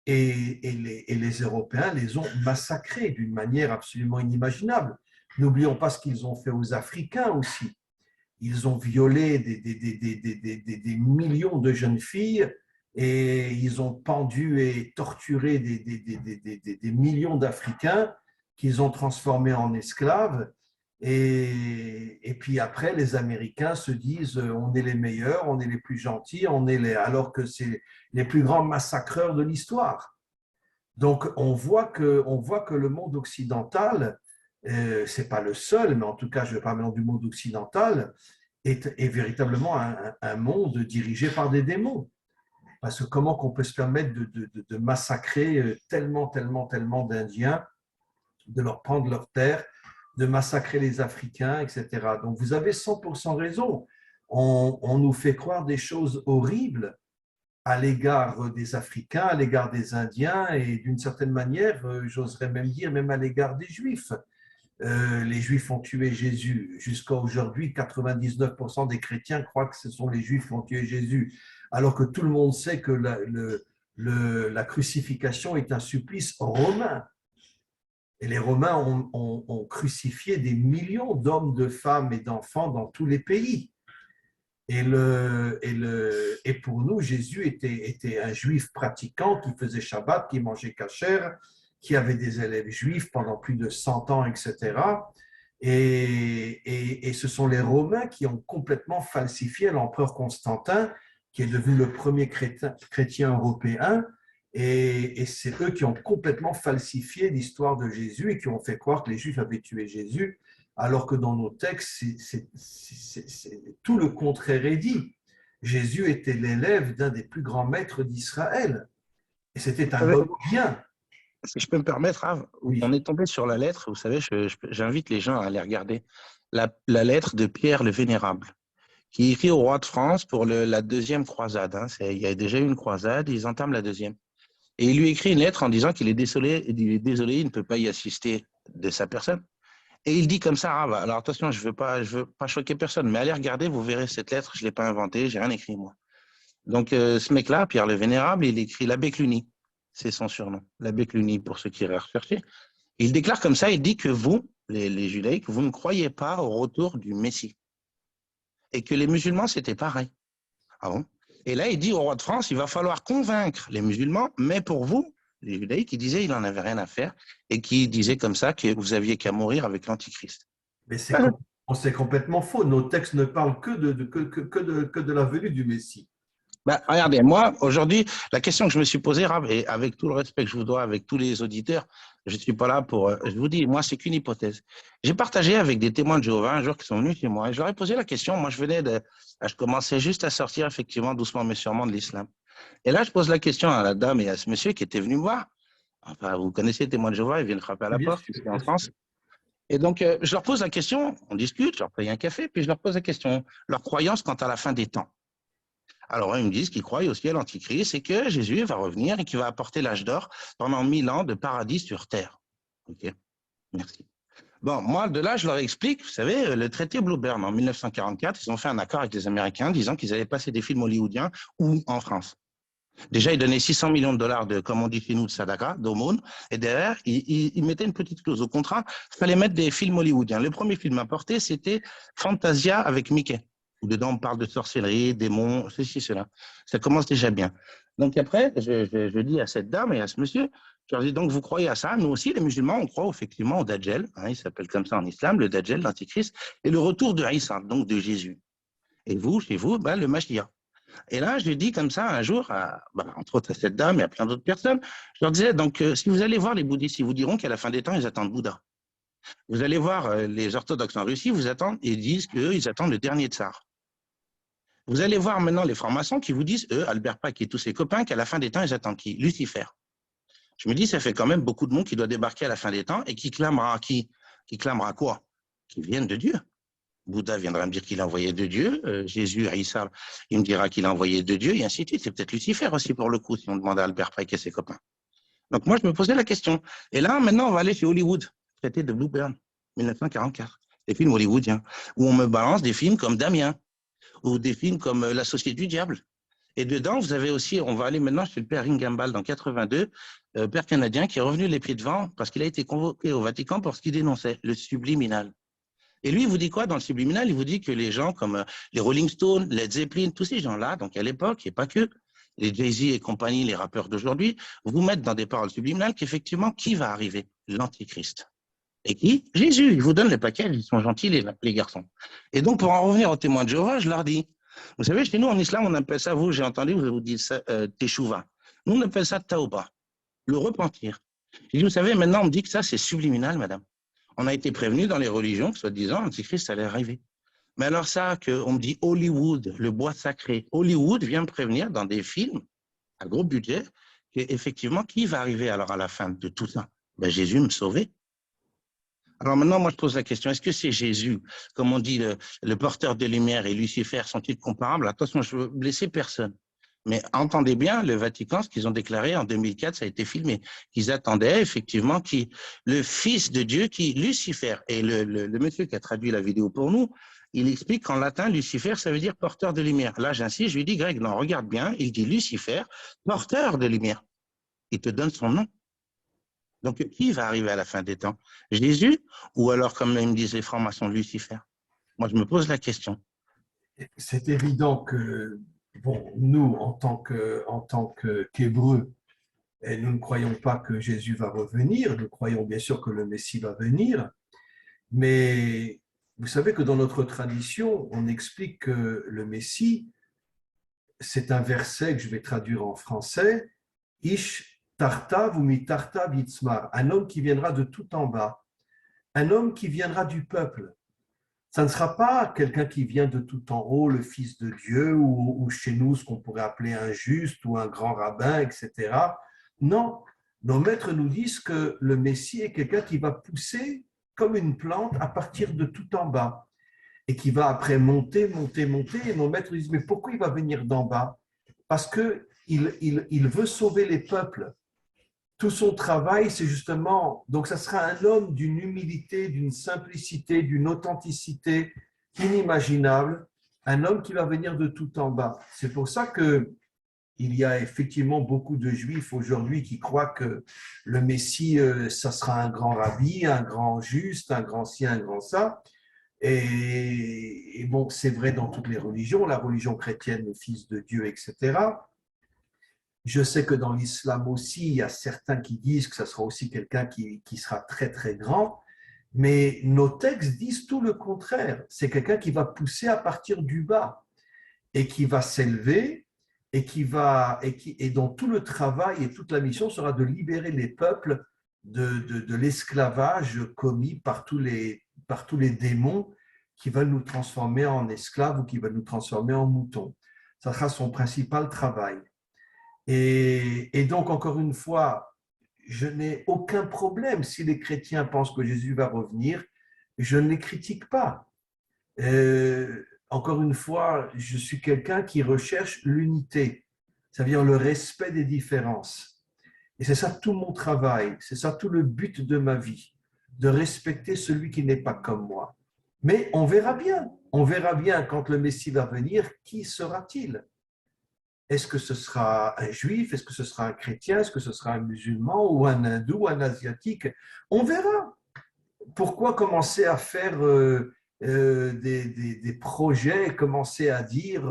et les Européens les ont massacrés d'une manière absolument inimaginable. N'oublions pas ce qu'ils ont fait aux Africains aussi. Ils ont violé des millions de jeunes filles et ils ont pendu et torturé des millions d'Africains qu'ils ont transformés en esclaves. Et puis après, les Américains se disent on est les meilleurs, on est les plus gentils, alors que c'est les plus grands massacreurs de l'histoire. Donc on voit que le monde occidental, ce n'est pas le seul, mais en tout cas, je parle maintenant du monde occidental, est véritablement un monde dirigé par des démons. Parce que comment qu'on peut se permettre de massacrer tellement d'Indiens, de leur prendre leurs terres, de massacrer les Africains, etc. Donc vous avez 100% raison. On nous fait croire des choses horribles à l'égard des Africains, à l'égard des Indiens et d'une certaine manière, j'oserais même dire, même à l'égard des Juifs. Les Juifs ont tué Jésus. Jusqu'à aujourd'hui, 99% des chrétiens croient que ce sont les Juifs qui ont tué Jésus, alors que tout le monde sait que la crucifixion est un supplice romain. Et les Romains ont crucifié des millions d'hommes, de femmes et d'enfants dans tous les pays. Et pour nous, Jésus était un juif pratiquant qui faisait Shabbat, qui mangeait kasher, qui avait des élèves juifs pendant plus de 100 ans, etc. Et ce sont les Romains qui ont complètement falsifié l'empereur Constantin, qui est devenu le premier chrétien européen. Et c'est eux qui ont complètement falsifié l'histoire de Jésus et qui ont fait croire que les Juifs avaient tué Jésus, alors que dans nos textes, tout le contraire est dit. Jésus était l'élève d'un des plus grands maîtres d'Israël. Et c'était un homme bien. Si je peux me permettre, Rav, Oui. on est tombé sur la lettre, vous savez, j'invite les gens à aller regarder, la lettre de Pierre le Vénérable, qui écrit au roi de France pour la deuxième croisade. Il y a déjà eu une croisade, ils entament la deuxième. Et il lui écrit une lettre en disant qu'il est désolé, il ne peut pas y assister de sa personne. Et il dit comme ça, Rav, alors attention, je veux pas choquer personne, mais allez regarder, vous verrez cette lettre, je ne l'ai pas inventée, j'ai rien écrit moi. Donc ce mec-là, Pierre le Vénérable, il écrit l'abbé Cluny, c'est son surnom, l'abbé Cluny pour ceux qui iraient rechercher. Il déclare comme ça, il dit que vous, les judaïques, vous ne croyez pas au retour du Messie. Et que les musulmans, c'était pareil. Ah bon? Et là, il dit au roi de France, il va falloir convaincre les musulmans, mais pour vous, les judaïques, il disait qu'il n'en avait rien à faire et qui disait comme ça que vous aviez qu'à mourir avec l'Antichrist. Mais c'est complètement faux. Nos textes ne parlent que de la venue du Messie. Ben, regardez, moi, aujourd'hui, la question que je me suis posée, Rav, et avec tout le respect que je vous dois, avec tous les auditeurs, je ne suis pas là pour… je vous dis, moi, c'est qu'une hypothèse. J'ai partagé avec des témoins de Jéhovah un jour qui sont venus chez moi et je leur ai posé la question. Moi, je commençais juste à sortir, effectivement, doucement mais sûrement de l'islam. Et là, je pose la question à la dame et à ce monsieur qui était venu me voir. Enfin, vous connaissez les témoins de Jéhovah, ils viennent frapper à la porte ici en France. Et donc, je leur pose la question, on discute, je leur paye un café, puis je leur pose la question, leur croyance quant à la fin des temps. Alors, ils me disent qu'ils croient aussi à l'Antichrist et que Jésus va revenir et qu'il va apporter l'âge d'or pendant 1000 ans de paradis sur terre. OK, merci. Bon, moi, de là, je leur explique, vous savez, le traité Blue Bern en 1944, ils ont fait un accord avec les Américains disant qu'ils allaient passer des films hollywoodiens ou en France. Déjà, il donnait 600 millions de dollars de, comme on dit chez nous, de sadaka, d'aumône. Et derrière, il mettait une petite clause au contrat. Il fallait mettre des films hollywoodiens. Le premier film importé, c'était Fantasia avec Mickey. Dedans, on parle de sorcellerie, démons, ceci, cela. Ça commence déjà bien. Donc après, je dis à cette dame et à ce monsieur, je leur dis, donc vous croyez à ça? Nous aussi, les musulmans, on croit effectivement au Dajjal. Hein, il s'appelle comme ça en islam, le Dajjal, l'Antichrist, et le retour de Isa, donc de Jésus. Et vous, chez vous, ben, le Mashiach. Et là, je lui dis comme ça un jour, entre autres à cette dame et à plein d'autres personnes, je leur disais, donc, si vous allez voir les bouddhistes, ils vous diront qu'à la fin des temps, ils attendent Bouddha. Vous allez voir les orthodoxes en Russie, ils disent qu'eux, ils attendent le dernier tsar. Vous allez voir maintenant les francs-maçons qui vous disent, eux, Albert Pâques et tous ses copains, qu'à la fin des temps, ils attendent qui? Lucifer. Je me dis, ça fait quand même beaucoup de monde qui doit débarquer à la fin des temps et qui clamera qui? Qui clamera quoi? Qui viennent de Dieu. Bouddha viendra me dire qu'il a envoyé de Dieu, Jésus, Isa, il me dira qu'il a envoyé de Dieu, et ainsi de suite. C'est peut-être Lucifer aussi pour le coup, si on demande à Albert Pike et ses copains. Donc moi, je me posais la question. Et là, maintenant, on va aller chez Hollywood, traité de Blue Burn, 1944, des films hollywoodiens, où on me balance des films comme Damien, ou des films comme La Société du Diable. Et dedans, vous avez aussi, on va aller maintenant chez le père Ringambal dans 82, père canadien qui est revenu les pieds devant parce qu'il a été convoqué au Vatican pour ce qu'il dénonçait, le subliminal. Et lui, il vous dit quoi dans le subliminal? Il vous dit que les gens comme les Rolling Stones, Led Zeppelin, tous ces gens-là, donc à l'époque, et pas que, les Jay-Z et compagnie, les rappeurs d'aujourd'hui, vous mettent dans des paroles subliminales qu'effectivement, qui va arriver? L'Antichrist. Et qui? Jésus. Il vous donne le paquet, ils sont gentils, les garçons. Et donc, pour en revenir aux témoins de Jéhovah, je leur dis, vous savez, chez nous, en islam, on appelle ça, vous, j'ai entendu, vous dites ça, teshuva. Nous, on appelle ça taouba, le repentir. Je dis, vous savez, maintenant, on me dit que ça, c'est subliminal, madame. On a été prévenu dans les religions que, soi-disant, l'Antichrist allait arriver. Mais alors ça, qu'on me dit Hollywood, le bois sacré, Hollywood vient me prévenir dans des films à gros budget, qu'effectivement, qui va arriver alors à la fin de tout ça? Ben, Jésus me sauver. Alors maintenant, moi, je pose la question, est-ce que c'est Jésus, comme on dit, le porteur de lumière et Lucifer, sont-ils comparables? Attention, je ne veux blesser personne. Mais entendez bien, le Vatican, ce qu'ils ont déclaré en 2004, ça a été filmé, qu'ils attendaient effectivement le Fils de Dieu, Lucifer, et le monsieur qui a traduit la vidéo pour nous, il explique qu'en latin, Lucifer, ça veut dire porteur de lumière. Là, j'insiste, je lui dis, Greg, non, regarde bien, il dit Lucifer, porteur de lumière. Il te donne son nom. Donc, qui va arriver à la fin des temps? Jésus ou alors, comme me disent les francs-maçons, Lucifer? Moi, je me pose la question. C'est évident que, bon, nous, en tant qu'Hébreux, nous ne croyons pas que Jésus va revenir, nous croyons bien sûr que le Messie va venir, mais vous savez que dans notre tradition, on explique que le Messie, c'est un verset que je vais traduire en français, Ish tartav ou mi tartav yitzmar, un homme qui viendra de tout en bas, un homme qui viendra du peuple. Ça ne sera pas quelqu'un qui vient de tout en haut, le Fils de Dieu, ou chez nous, ce qu'on pourrait appeler un juste ou un grand rabbin, etc. Non, nos maîtres nous disent que le Messie est quelqu'un qui va pousser comme une plante à partir de tout en bas et qui va après monter, monter, monter. Et nos maîtres disent, mais pourquoi il va venir d'en bas? Parce qu'il veut sauver les peuples. Tout son travail, c'est justement, donc ça sera un homme d'une humilité, d'une simplicité, d'une authenticité inimaginable, un homme qui va venir de tout en bas. C'est pour ça que il y a effectivement beaucoup de Juifs aujourd'hui qui croient que le Messie, ça sera un grand rabbi, un grand juste, un grand ci, un grand ça. Et bon, c'est vrai dans toutes les religions, la religion chrétienne, le Fils de Dieu, etc. Je sais que dans l'islam aussi, il y a certains qui disent que ça sera aussi quelqu'un qui sera très, très grand. Mais nos textes disent tout le contraire. C'est quelqu'un qui va pousser à partir du bas et qui va s'élever et dont tout le travail et toute la mission sera de libérer les peuples de l'esclavage commis par tous les démons qui veulent nous transformer en esclaves ou qui veulent nous transformer en moutons. Ça sera son principal travail. Et donc, encore une fois, je n'ai aucun problème si les chrétiens pensent que Jésus va revenir, je ne les critique pas. Encore une fois, je suis quelqu'un qui recherche l'unité, c'est-à-dire le respect des différences. Et c'est ça tout mon travail, c'est ça tout le but de ma vie, de respecter celui qui n'est pas comme moi. Mais on verra bien quand le Messie va venir, qui sera-t-il? Est-ce que ce sera un juif? Est-ce que ce sera un chrétien? Est-ce que ce sera un musulman ou un hindou, un asiatique? On verra. Pourquoi commencer à faire des projets, commencer à dire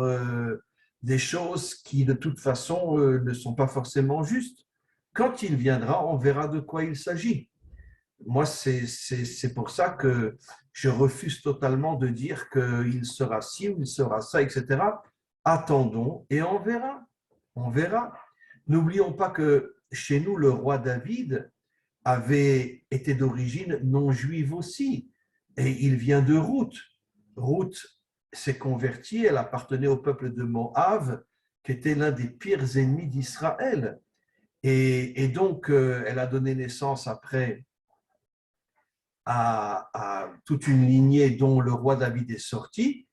des choses qui de toute façon ne sont pas forcément justes? Quand il viendra, on verra de quoi il s'agit. Moi, c'est pour ça que je refuse totalement de dire qu'il sera ci ou il sera ça, etc. Attendons et on verra. On verra. N'oublions pas que chez nous, le roi David avait été d'origine non juive aussi. Et il vient de Ruth. Ruth s'est convertie, elle appartenait au peuple de Moab, qui était l'un des pires ennemis d'Israël. Et donc, elle a donné naissance après à toute une lignée dont le roi David est sorti.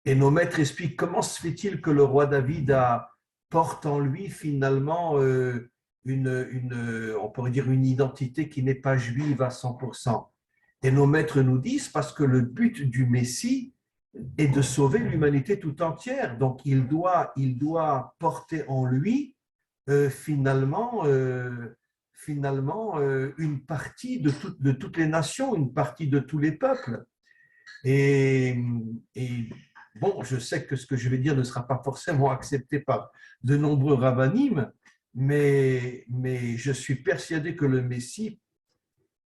Et nos maîtres expliquent comment se fait-il que le roi David porte en lui finalement on pourrait dire une identité qui n'est pas juive à 100%. Et nos maîtres nous disent parce que le but du Messie est de sauver l'humanité tout entière. Donc il doit porter en lui finalement une partie de toutes les nations, une partie de tous les peuples. Et, et, bon, je sais que ce que je vais dire ne sera pas forcément accepté par de nombreux rabbinim, mais je suis persuadé que le Messie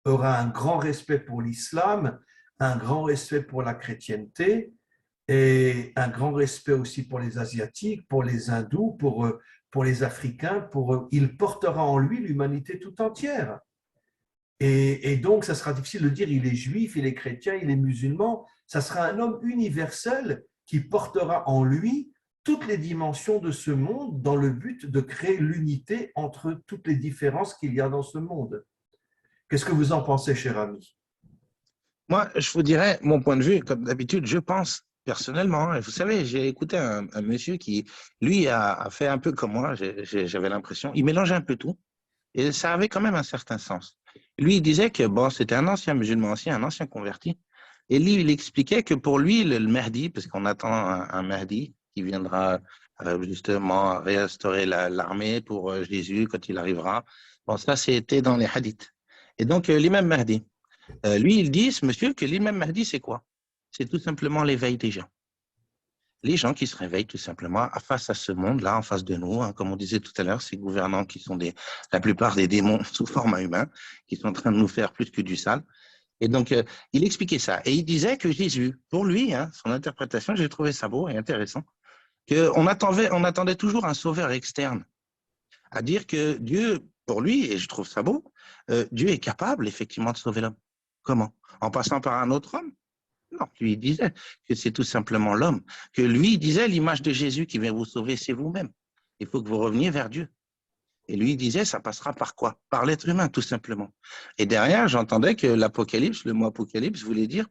aura un grand respect pour l'islam, un grand respect pour la chrétienté et un grand respect aussi pour les Asiatiques, pour les Hindous, pour les Africains. Il portera en lui l'humanité tout entière. Et donc, ça sera difficile de dire il est juif, il est chrétien, il est musulman. Ça sera un homme universel qui portera en lui toutes les dimensions de ce monde dans le but de créer l'unité entre toutes les différences qu'il y a dans ce monde. Qu'est-ce que vous en pensez, cher ami? Moi, je vous dirais mon point de vue, comme d'habitude, je pense personnellement. Vous savez, j'ai écouté un monsieur qui, lui, a fait un peu comme moi, j'avais l'impression, il mélangeait un peu tout, et ça avait quand même un certain sens. Lui, il disait que bon, c'était un ancien musulman ancien, un ancien converti, et lui, il expliquait que pour lui, le Mahdi, parce qu'on attend un Mahdi qui viendra justement réinstaurer l'armée pour Jésus quand il arrivera, bon, ça, c'était dans les hadiths. Et donc, l'imam Mahdi, lui, il dit, ce monsieur, que l'imam Mahdi, c'est quoi? C'est tout simplement l'éveil des gens. Les gens qui se réveillent tout simplement face à ce monde-là, en face de nous, hein, comme on disait tout à l'heure, ces gouvernants qui sont la plupart des démons sous format humain, qui sont en train de nous faire plus que du sale. Et donc, il expliquait ça. Et il disait que Jésus, pour lui, hein, son interprétation, j'ai trouvé ça beau et intéressant, qu'on attendait toujours un sauveur externe, à dire que Dieu, pour lui, et je trouve ça beau, Dieu est capable effectivement de sauver l'homme. Comment? En passant par un autre homme? Non, lui il disait que c'est tout simplement l'homme, que lui il disait l'image de Jésus qui vient vous sauver, c'est vous-même. Il faut que vous reveniez vers Dieu. Et lui il disait, ça passera par quoi? Par l'être humain, tout simplement. Et derrière, j'entendais que l'Apocalypse, le mot Apocalypse, voulait dire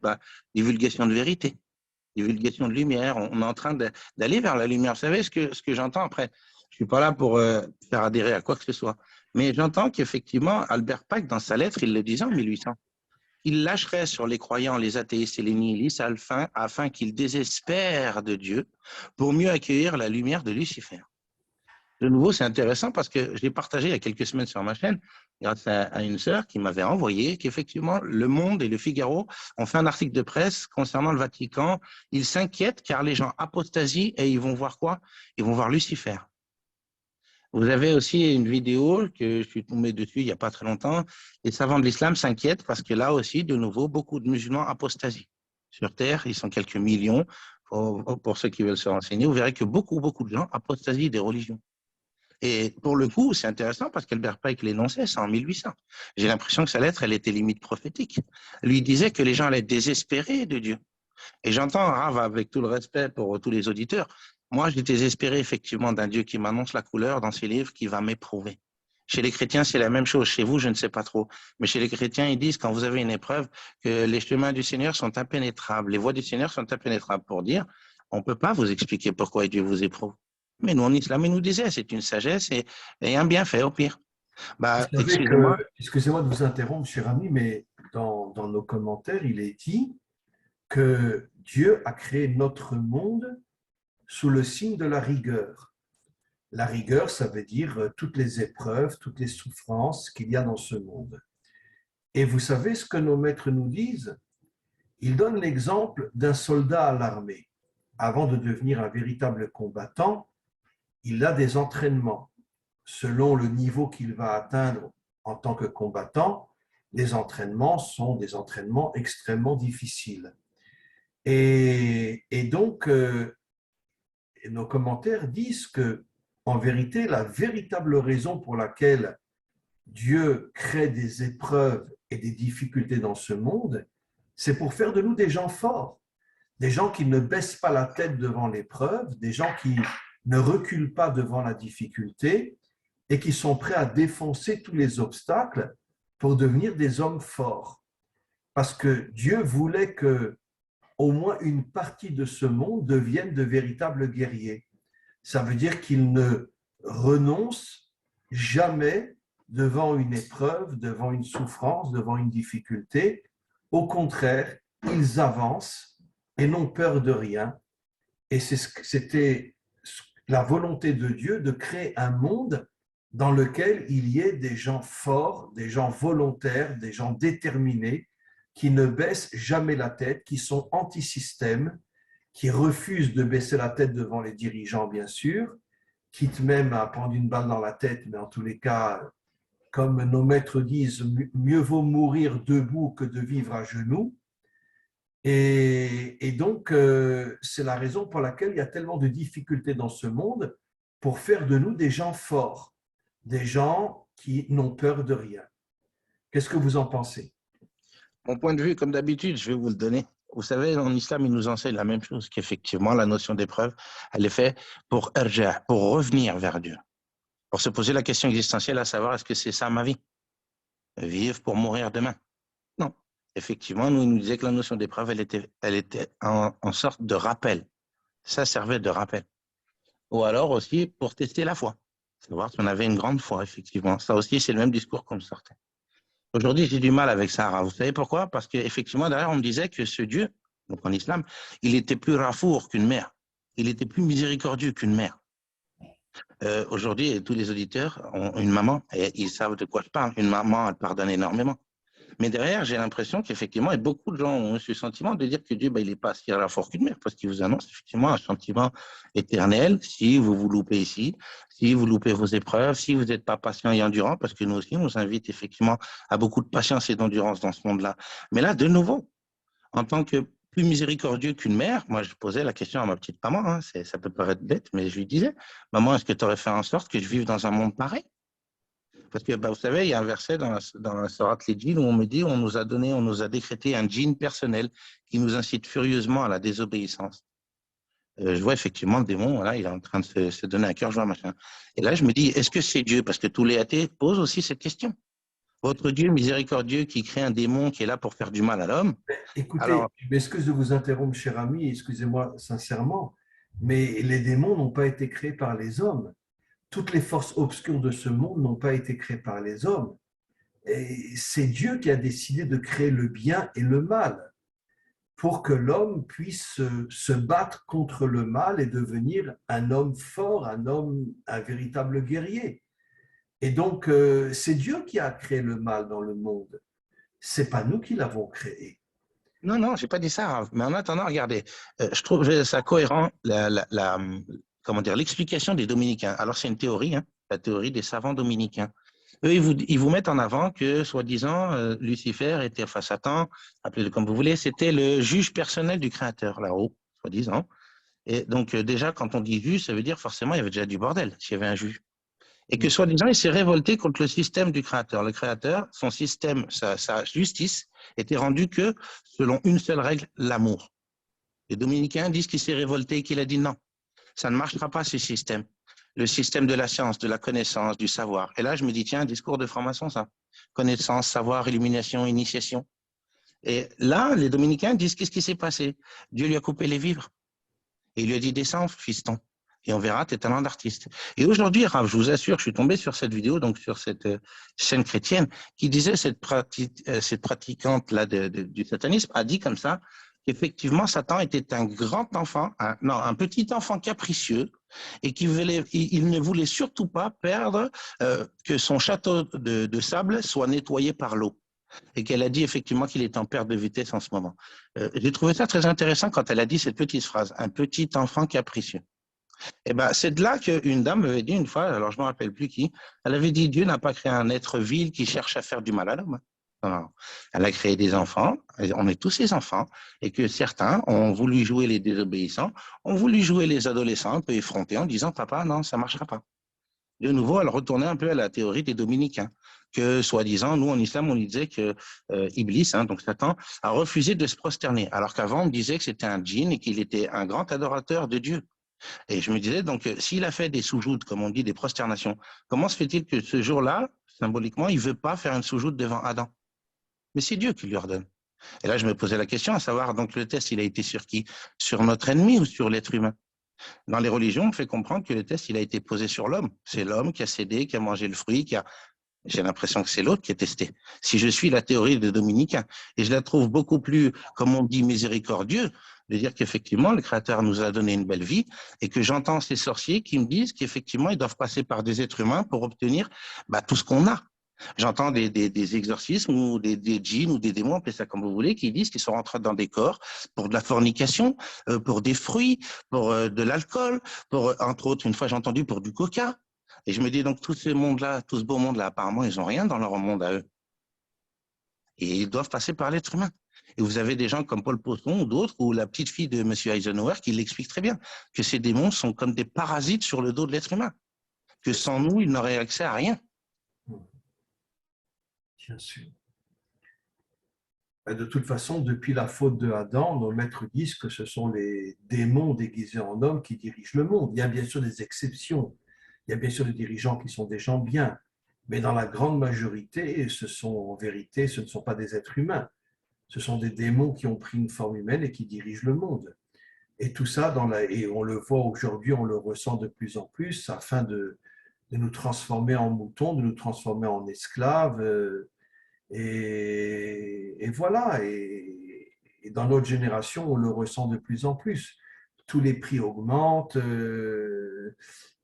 divulgation de vérité, divulgation de lumière. On est en train d'aller vers la lumière. Vous savez ce que j'entends après? Je ne suis pas là pour faire adhérer à quoi que ce soit. Mais j'entends qu'effectivement, Albert Pike, dans sa lettre, il le disait en 1800. Il lâcherait sur les croyants, les athéistes et les nihilistes afin qu'ils désespèrent de Dieu pour mieux accueillir la lumière de Lucifer. De nouveau, c'est intéressant parce que je l'ai partagé il y a quelques semaines sur ma chaîne grâce à une sœur qui m'avait envoyé qu'effectivement, Le Monde et Le Figaro ont fait un article de presse concernant le Vatican. Ils s'inquiètent car les gens apostasient et ils vont voir quoi? Ils vont voir Lucifer. Vous avez aussi une vidéo que je suis tombé dessus il n'y a pas très longtemps. Les savants de l'islam s'inquiètent parce que là aussi, de nouveau, beaucoup de musulmans apostasient. Sur Terre, ils sont quelques millions. Pour ceux qui veulent se renseigner, vous verrez que beaucoup de gens apostasient des religions. Et pour le coup, c'est intéressant parce qu'Albert Pike l'énonçait, c'est en 1800. J'ai l'impression que sa lettre, elle était limite prophétique. Lui disait que les gens allaient désespérer de Dieu. Et j'entends, Rav, avec tout le respect pour tous les auditeurs, moi, je désespérais effectivement d'un Dieu qui m'annonce la couleur dans ses livres, qui va m'éprouver. Chez les chrétiens, c'est la même chose. Chez vous, je ne sais pas trop. Mais chez les chrétiens, ils disent, quand vous avez une épreuve, que les chemins du Seigneur sont impénétrables. Les voies du Seigneur sont impénétrables pour dire, on ne peut pas vous expliquer pourquoi Dieu vous éprouve. Mais nous, en islam, il nous disait, c'est une sagesse et un bienfait au pire. Vous savez Excusez-moi. excusez-moi de vous interrompre, cher ami, mais dans nos commentaires, il est dit que Dieu a créé notre monde sous le signe de la rigueur. La rigueur, ça veut dire toutes les épreuves, toutes les souffrances qu'il y a dans ce monde. Et vous savez ce que nos maîtres nous disent? Ils donnent l'exemple d'un soldat à l'armée. Avant de devenir un véritable combattant, il a des entraînements. Selon le niveau qu'il va atteindre en tant que combattant, les entraînements sont des entraînements extrêmement difficiles. Et donc, nos commentaires disent que, en vérité, la véritable raison pour laquelle Dieu crée des épreuves et des difficultés dans ce monde, c'est pour faire de nous des gens forts, des gens qui ne baissent pas la tête devant l'épreuve, des gens qui ne reculent pas devant la difficulté et qui sont prêts à défoncer tous les obstacles pour devenir des hommes forts. Parce que Dieu voulait que au moins une partie de ce monde devienne de véritables guerriers. Ça veut dire qu'ils ne renoncent jamais devant une épreuve, devant une souffrance, devant une difficulté. Au contraire, ils avancent et n'ont peur de rien. Et c'était la volonté de Dieu de créer un monde dans lequel il y ait des gens forts, des gens volontaires, des gens déterminés, qui ne baissent jamais la tête, qui sont anti-système, qui refusent de baisser la tête devant les dirigeants, bien sûr, quitte même à prendre une balle dans la tête, mais en tous les cas, comme nos maîtres disent, mieux vaut mourir debout que de vivre à genoux. Et donc, c'est la raison pour laquelle il y a tellement de difficultés dans ce monde pour faire de nous des gens forts, des gens qui n'ont peur de rien. Qu'est-ce que vous en pensez? Mon point de vue, comme d'habitude, je vais vous le donner. Vous savez, en islam, ils nous enseignent la même chose, qu'effectivement, la notion d'épreuve, elle est faite pour irja', pour revenir vers Dieu, pour se poser la question existentielle, à savoir, est-ce que c'est ça ma vie? Vivre pour mourir demain? Non. Effectivement, nous, il nous disait que la notion d'épreuve, elle était en sorte de rappel. Ça servait de rappel. Ou alors aussi pour tester la foi, savoir si on avait une grande foi, effectivement. Ça aussi, c'est le même discours qu'on me sortait. Aujourd'hui, j'ai du mal avec ça. Vous savez pourquoi? Parce qu'effectivement, derrière, on me disait que ce Dieu, donc en islam, il était plus rafour qu'une mère. Il était plus miséricordieux qu'une mère. Aujourd'hui, tous les auditeurs ont une maman et ils savent de quoi je parle. Une maman, elle pardonne énormément. Mais derrière, j'ai l'impression qu'effectivement, et beaucoup de gens ont eu ce sentiment de dire que Dieu, il n'est pas si rafour qu'une mère, parce qu'il vous annonce effectivement un sentiment éternel si vous vous loupez ici, si vous loupez vos épreuves, si vous n'êtes pas patient et endurant, parce que nous aussi, on nous invite effectivement à beaucoup de patience et d'endurance dans ce monde-là. Mais là, de nouveau, en tant que plus miséricordieux qu'une mère, moi, je posais la question à ma petite maman, hein, ça peut paraître bête, mais je lui disais, maman, est-ce que tu aurais fait en sorte que je vive dans un monde pareil? Parce que vous savez, il y a un verset dans la Sourate les djinns où on me dit, on nous a décrété un djinn personnel qui nous incite furieusement à la désobéissance. Je vois effectivement le démon, voilà, il est en train de se donner un cœur joie, machin. Et là, je me dis, est-ce que c'est Dieu? Parce que tous les athées posent aussi cette question. Votre Dieu miséricordieux qui crée un démon qui est là pour faire du mal à l'homme. Écoutez, Alors, je m'excuse de vous interrompre, cher ami, excusez-moi sincèrement, mais les démons n'ont pas été créés par les hommes. Toutes les forces obscures de ce monde n'ont pas été créées par les hommes. C'est Dieu qui a décidé de créer le bien et le mal pour que l'homme puisse se battre contre le mal et devenir un homme fort, un véritable guerrier. Et donc, c'est Dieu qui a créé le mal dans le monde. C'est pas nous qui l'avons créé. non, je n'ai pas dit ça, mais en attendant, regardez, je trouve ça cohérent, comment dire, l'explication des dominicains. Alors, c'est une théorie, hein, la théorie des savants dominicains. Eux, ils vous mettent en avant que, soi-disant, Lucifer était, enfin Satan, appelez-le comme vous voulez, c'était le juge personnel du Créateur, là-haut, soi-disant. Et donc, déjà, quand on dit juge, ça veut dire forcément, il y avait déjà du bordel, s'il y avait un juge. Et que, soi-disant, il s'est révolté contre le système du Créateur. Le Créateur, son système, sa justice, était rendue que, selon une seule règle, l'amour. Les dominicains disent qu'il s'est révolté et qu'il a dit non, ça ne marchera pas, ce système. Le système de la science, de la connaissance, du savoir. Et là, je me dis, tiens, un discours de franc-maçon, ça. Connaissance, savoir, illumination, initiation. Et là, les dominicains disent, qu'est-ce qui s'est passé? Dieu lui a coupé les vivres. Et il lui a dit, descends, fiston. Et on verra tes talents d'artiste. Et aujourd'hui, Rav, je vous assure, je suis tombé sur cette vidéo, donc sur cette chaîne chrétienne, qui disait, cette pratiquante-là du satanisme a dit comme ça, qu'effectivement, Satan était un grand enfant, un petit enfant capricieux, et il ne voulait surtout pas perdre que son château de sable soit nettoyé par l'eau. Et qu'elle a dit effectivement qu'il est en perte de vitesse en ce moment. J'ai trouvé ça très intéressant quand elle a dit cette petite phrase, un petit enfant capricieux. Et ben, c'est de là qu'une dame m'avait dit une fois, alors je ne me rappelle plus qui, elle avait dit Dieu n'a pas créé un être vil qui cherche à faire du mal à l'homme. Non. Elle a créé des enfants, on est tous ses enfants, et que certains ont voulu jouer les désobéissants, ont voulu jouer les adolescents un peu effrontés en disant papa, non, ça ne marchera pas. De nouveau, elle retournait un peu à la théorie des dominicains, que soi-disant, nous en islam, on disait que Iblis, donc Satan, a refusé de se prosterner, alors qu'avant, on disait que c'était un djinn et qu'il était un grand adorateur de Dieu. Et je me disais, donc, s'il a fait des soujoutes, comme on dit, des prosternations, comment se fait-il que ce jour-là, symboliquement, il ne veut pas faire une soujoute devant Adam? Mais c'est Dieu qui lui ordonne. Et là, je me posais la question à savoir, donc, le test, il a été sur qui? Sur notre ennemi ou sur l'être humain? Dans les religions, on fait comprendre que le test, il a été posé sur l'homme. C'est l'homme qui a cédé, qui a mangé le fruit, J'ai l'impression que c'est l'autre qui est testé. Si je suis la théorie des dominicains, et je la trouve beaucoup plus, comme on dit, miséricordieux, de dire qu'effectivement, le Créateur nous a donné une belle vie, et que j'entends ces sorciers qui me disent qu'effectivement, ils doivent passer par des êtres humains pour obtenir tout ce qu'on a. J'entends des exorcismes ou des djinns ou des démons, appelez ça comme vous voulez, qui disent qu'ils sont rentrés dans des corps pour de la fornication, pour des fruits, pour de l'alcool, pour, entre autres, une fois j'ai entendu, pour du coca. Et je me dis donc, tout ce monde-là, tout ce beau monde-là, apparemment, ils n'ont rien dans leur monde à eux. Et ils doivent passer par l'être humain. Et vous avez des gens comme Paul Poisson ou d'autres, ou la petite fille de M. Eisenhower qui l'explique très bien, que ces démons sont comme des parasites sur le dos de l'être humain, que sans nous, ils n'auraient accès à rien. Bien sûr. De toute façon, depuis la faute de Adam, nos maîtres disent que ce sont les démons déguisés en hommes qui dirigent le monde. Il y a bien sûr des exceptions. Il y a bien sûr des dirigeants qui sont des gens bien. Mais dans la grande majorité, en vérité, ce ne sont pas des êtres humains. Ce sont des démons qui ont pris une forme humaine et qui dirigent le monde. Et tout ça, et on le voit aujourd'hui, on le ressent de plus en plus, afin de nous transformer en moutons, de nous transformer en esclaves. Et voilà, et dans notre génération, on le ressent de plus en plus. Tous les prix augmentent,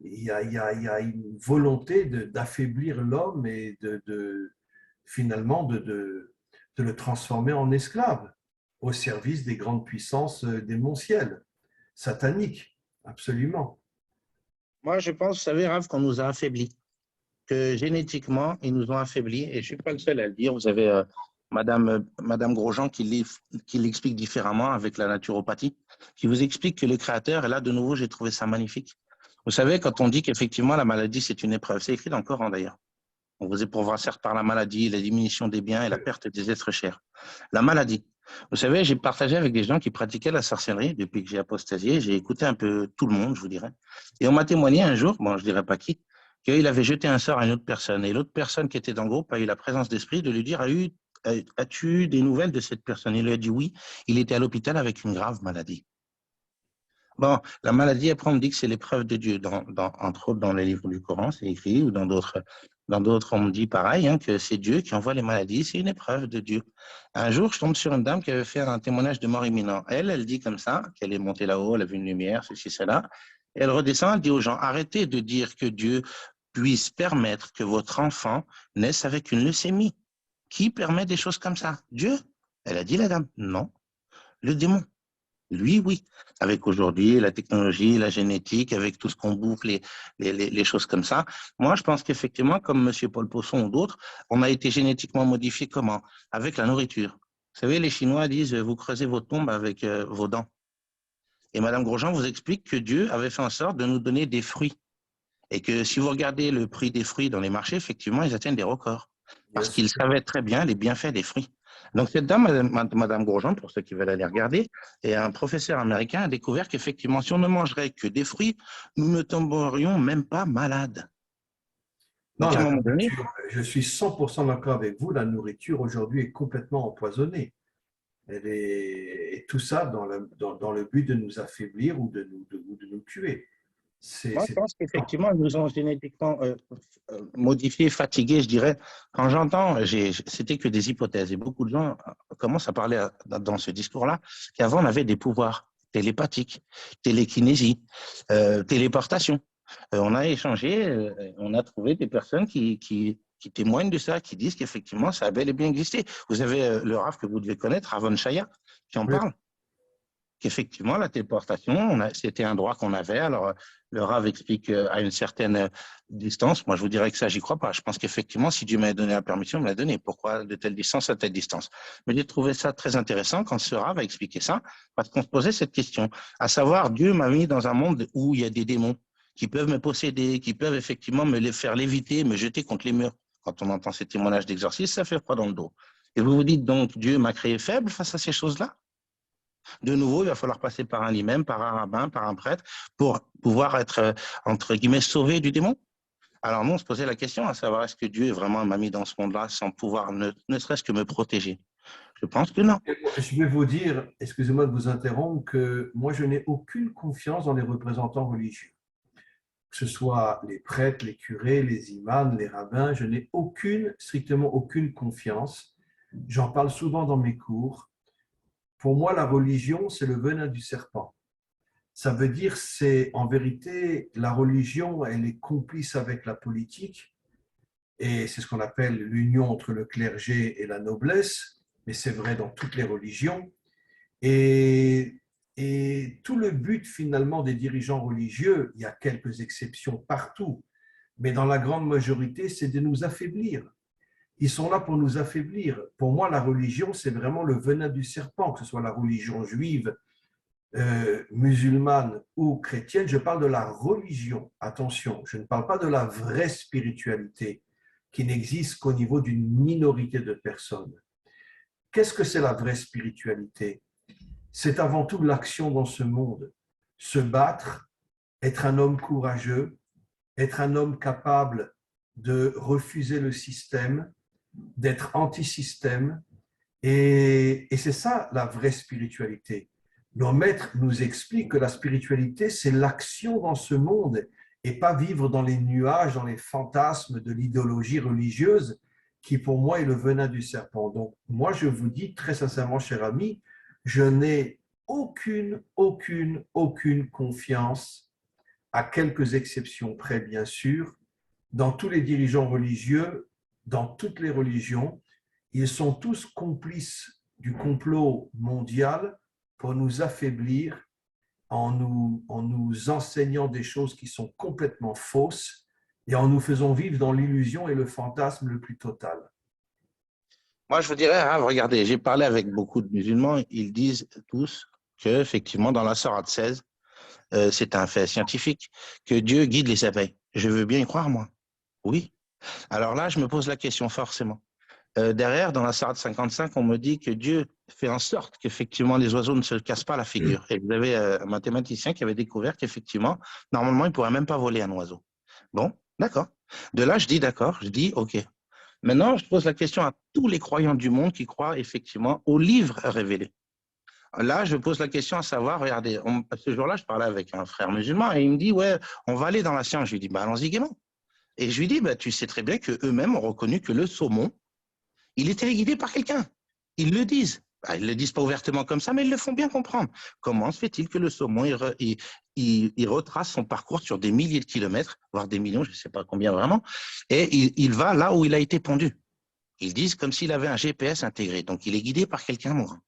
il y a une volonté d'affaiblir l'homme et finalement de le transformer en esclave au service des grandes puissances démentielles, sataniques, absolument. Moi, je pense, vous savez, Raph, qu'on nous a affaiblis, que génétiquement, ils nous ont affaiblis. Et je ne suis pas le seul à le dire. Vous avez Madame Grosjean qui l'explique différemment avec la naturopathie, qui vous explique que le Créateur, et là, de nouveau, j'ai trouvé ça magnifique. Vous savez, quand on dit qu'effectivement, la maladie, c'est une épreuve, c'est écrit dans le Coran d'ailleurs. On vous éprouvera certes par la maladie, la diminution des biens et la perte des êtres chers. La maladie. Vous savez, j'ai partagé avec des gens qui pratiquaient la sorcellerie depuis que j'ai apostasié. J'ai écouté un peu tout le monde, je vous dirais. Et on m'a témoigné un jour, bon, je ne dirais pas qui, qu'il avait jeté un sort à une autre personne. Et l'autre personne qui était dans le groupe a eu la présence d'esprit de lui dire as-tu des nouvelles de cette personne? Il lui a dit oui, il était à l'hôpital avec une grave maladie. Bon, la maladie, après, on me dit que c'est l'épreuve de Dieu. Entre autres, dans les livres du Coran, c'est écrit, ou dans d'autres, on me dit pareil, que c'est Dieu qui envoie les maladies, c'est une épreuve de Dieu. Un jour, je tombe sur une dame qui avait fait un témoignage de mort imminent. Elle dit comme ça, qu'elle est montée là-haut, elle a vu une lumière, ceci, cela. Et elle redescend, elle dit aux gens, arrêtez de dire que Dieu puisse permettre que votre enfant naisse avec une leucémie. Qui permet des choses comme ça? Dieu? Elle a dit, la dame, non, le démon. Lui, oui. Avec aujourd'hui la technologie, la génétique, avec tout ce qu'on bouffe, les choses comme ça. Moi, je pense qu'effectivement, comme M. Paul Poisson ou d'autres, on a été génétiquement modifié comment? Avec la nourriture. Vous savez, les Chinois disent, vous creusez votre tombe avec vos dents. Et Mme Grosjean vous explique que Dieu avait fait en sorte de nous donner des fruits. Et que si vous regardez le prix des fruits dans les marchés, effectivement, ils atteignent des records. Parce qu'ils savaient très bien les bienfaits des fruits. Donc, cette dame, Mme Grosjean, pour ceux qui veulent aller regarder, et un professeur américain a découvert qu'effectivement, si on ne mangerait que des fruits, nous ne tomberions même pas malades. Donc, Non, à un moment donné, je suis 100% d'accord avec vous, la nourriture aujourd'hui est complètement empoisonnée. Et tout ça dans le but de nous affaiblir ou de nous tuer. Moi, je pense qu'effectivement, ils nous ont génétiquement modifiés, fatigués, je dirais. Quand j'entends, c'était que des hypothèses. Et beaucoup de gens commencent à parler dans ce discours-là qu'avant, on avait des pouvoirs télépathiques, télékinésie, téléportation. On a échangé, on a trouvé des personnes qui témoignent de ça, qui disent qu'effectivement, ça a bel et bien existé. Vous avez le Rav que vous devez connaître, Ravon Shaya, qui en parle. Qu'effectivement, la téléportation, c'était un droit qu'on avait. Alors, le Rav explique à une certaine distance. Moi, je vous dirais que ça, j'y crois pas. Je pense qu'effectivement, si Dieu m'a donné la permission, il me l'a donné. Pourquoi de telle distance à telle distance? Mais j'ai trouvé ça très intéressant quand ce Rav a expliqué ça, parce qu'on se posait cette question, à savoir, Dieu m'a mis dans un monde où il y a des démons qui peuvent me posséder, qui peuvent effectivement me les faire léviter, me jeter contre les murs. Quand on entend ces témoignages d'exorcisme, ça fait froid dans le dos. Et vous vous dites donc, Dieu m'a créé faible face à ces choses-là? De nouveau, il va falloir passer par un imam, par un rabbin, par un prêtre, pour pouvoir être, entre guillemets, sauvé du démon. Alors nous, on se posait la question à savoir, est-ce que Dieu vraiment m'a mis dans ce monde-là sans pouvoir ne serait-ce que me protéger? Je pense que non. Je vais vous dire, excusez-moi de vous interrompre, que moi, je n'ai aucune confiance dans les représentants religieux. Que ce soit les prêtres, les curés, les imams, les rabbins, je n'ai strictement aucune confiance. J'en parle souvent dans mes cours. Pour moi, la religion, c'est le venin du serpent. Ça veut dire, c'est en vérité, la religion, elle est complice avec la politique, et c'est ce qu'on appelle l'union entre le clergé et la noblesse, mais c'est vrai dans toutes les religions. Et tout le but finalement des dirigeants religieux, il y a quelques exceptions partout, mais dans la grande majorité, c'est de nous affaiblir. Ils sont là pour nous affaiblir. Pour moi, la religion, c'est vraiment le venin du serpent, que ce soit la religion juive, musulmane ou chrétienne. Je parle de la religion. Attention, je ne parle pas de la vraie spiritualité qui n'existe qu'au niveau d'une minorité de personnes. Qu'est-ce que c'est la vraie spiritualité? C'est avant tout l'action dans ce monde. Se battre, être un homme courageux, être un homme capable de refuser le système, d'être anti-système. Et c'est ça la vraie spiritualité. Nos maîtres nous expliquent que la spiritualité, c'est l'action dans ce monde et pas vivre dans les nuages, dans les fantasmes de l'idéologie religieuse qui, pour moi, est le venin du serpent. Donc, moi, je vous dis très sincèrement, cher ami, je n'ai aucune confiance, à quelques exceptions près, bien sûr, dans tous les dirigeants religieux, dans toutes les religions. Ils sont tous complices du complot mondial pour nous affaiblir en nous enseignant des choses qui sont complètement fausses et en nous faisant vivre dans l'illusion et le fantasme le plus total. Moi, je vous dirais, hein, regardez, j'ai parlé avec beaucoup de musulmans, ils disent tous qu'effectivement, dans la Sourate 16, c'est un fait scientifique, que Dieu guide les abeilles. Je veux bien y croire, moi. Oui. Alors là, je me pose la question forcément. Derrière, dans la Sourate 55, on me dit que Dieu fait en sorte qu'effectivement les oiseaux ne se cassent pas la figure. Et vous avez un mathématicien qui avait découvert qu'effectivement, normalement, il ne pourrait même pas voler un oiseau. Bon, d'accord. De là, je dis d'accord, je dis OK. Maintenant, je pose la question à tous les croyants du monde qui croient effectivement au livre révélé. Là, je pose la question à savoir, regardez, ce jour-là, je parlais avec un frère musulman et il me dit, ouais, on va aller dans la science. Je lui dis, bah, allons-y gaiement. Et je lui dis, bah, tu sais très bien qu'eux-mêmes ont reconnu que le saumon, il était guidé par quelqu'un. Ils le disent. Bah, ils ne le disent pas ouvertement comme ça, mais ils le font bien comprendre. Comment se fait-il que le saumon, il retrace son parcours sur des milliers de kilomètres, voire des millions, je ne sais pas combien vraiment, et il va là où il a été pondu. Ils disent comme s'il avait un GPS intégré. Donc, il est guidé par quelqu'un, mon grand.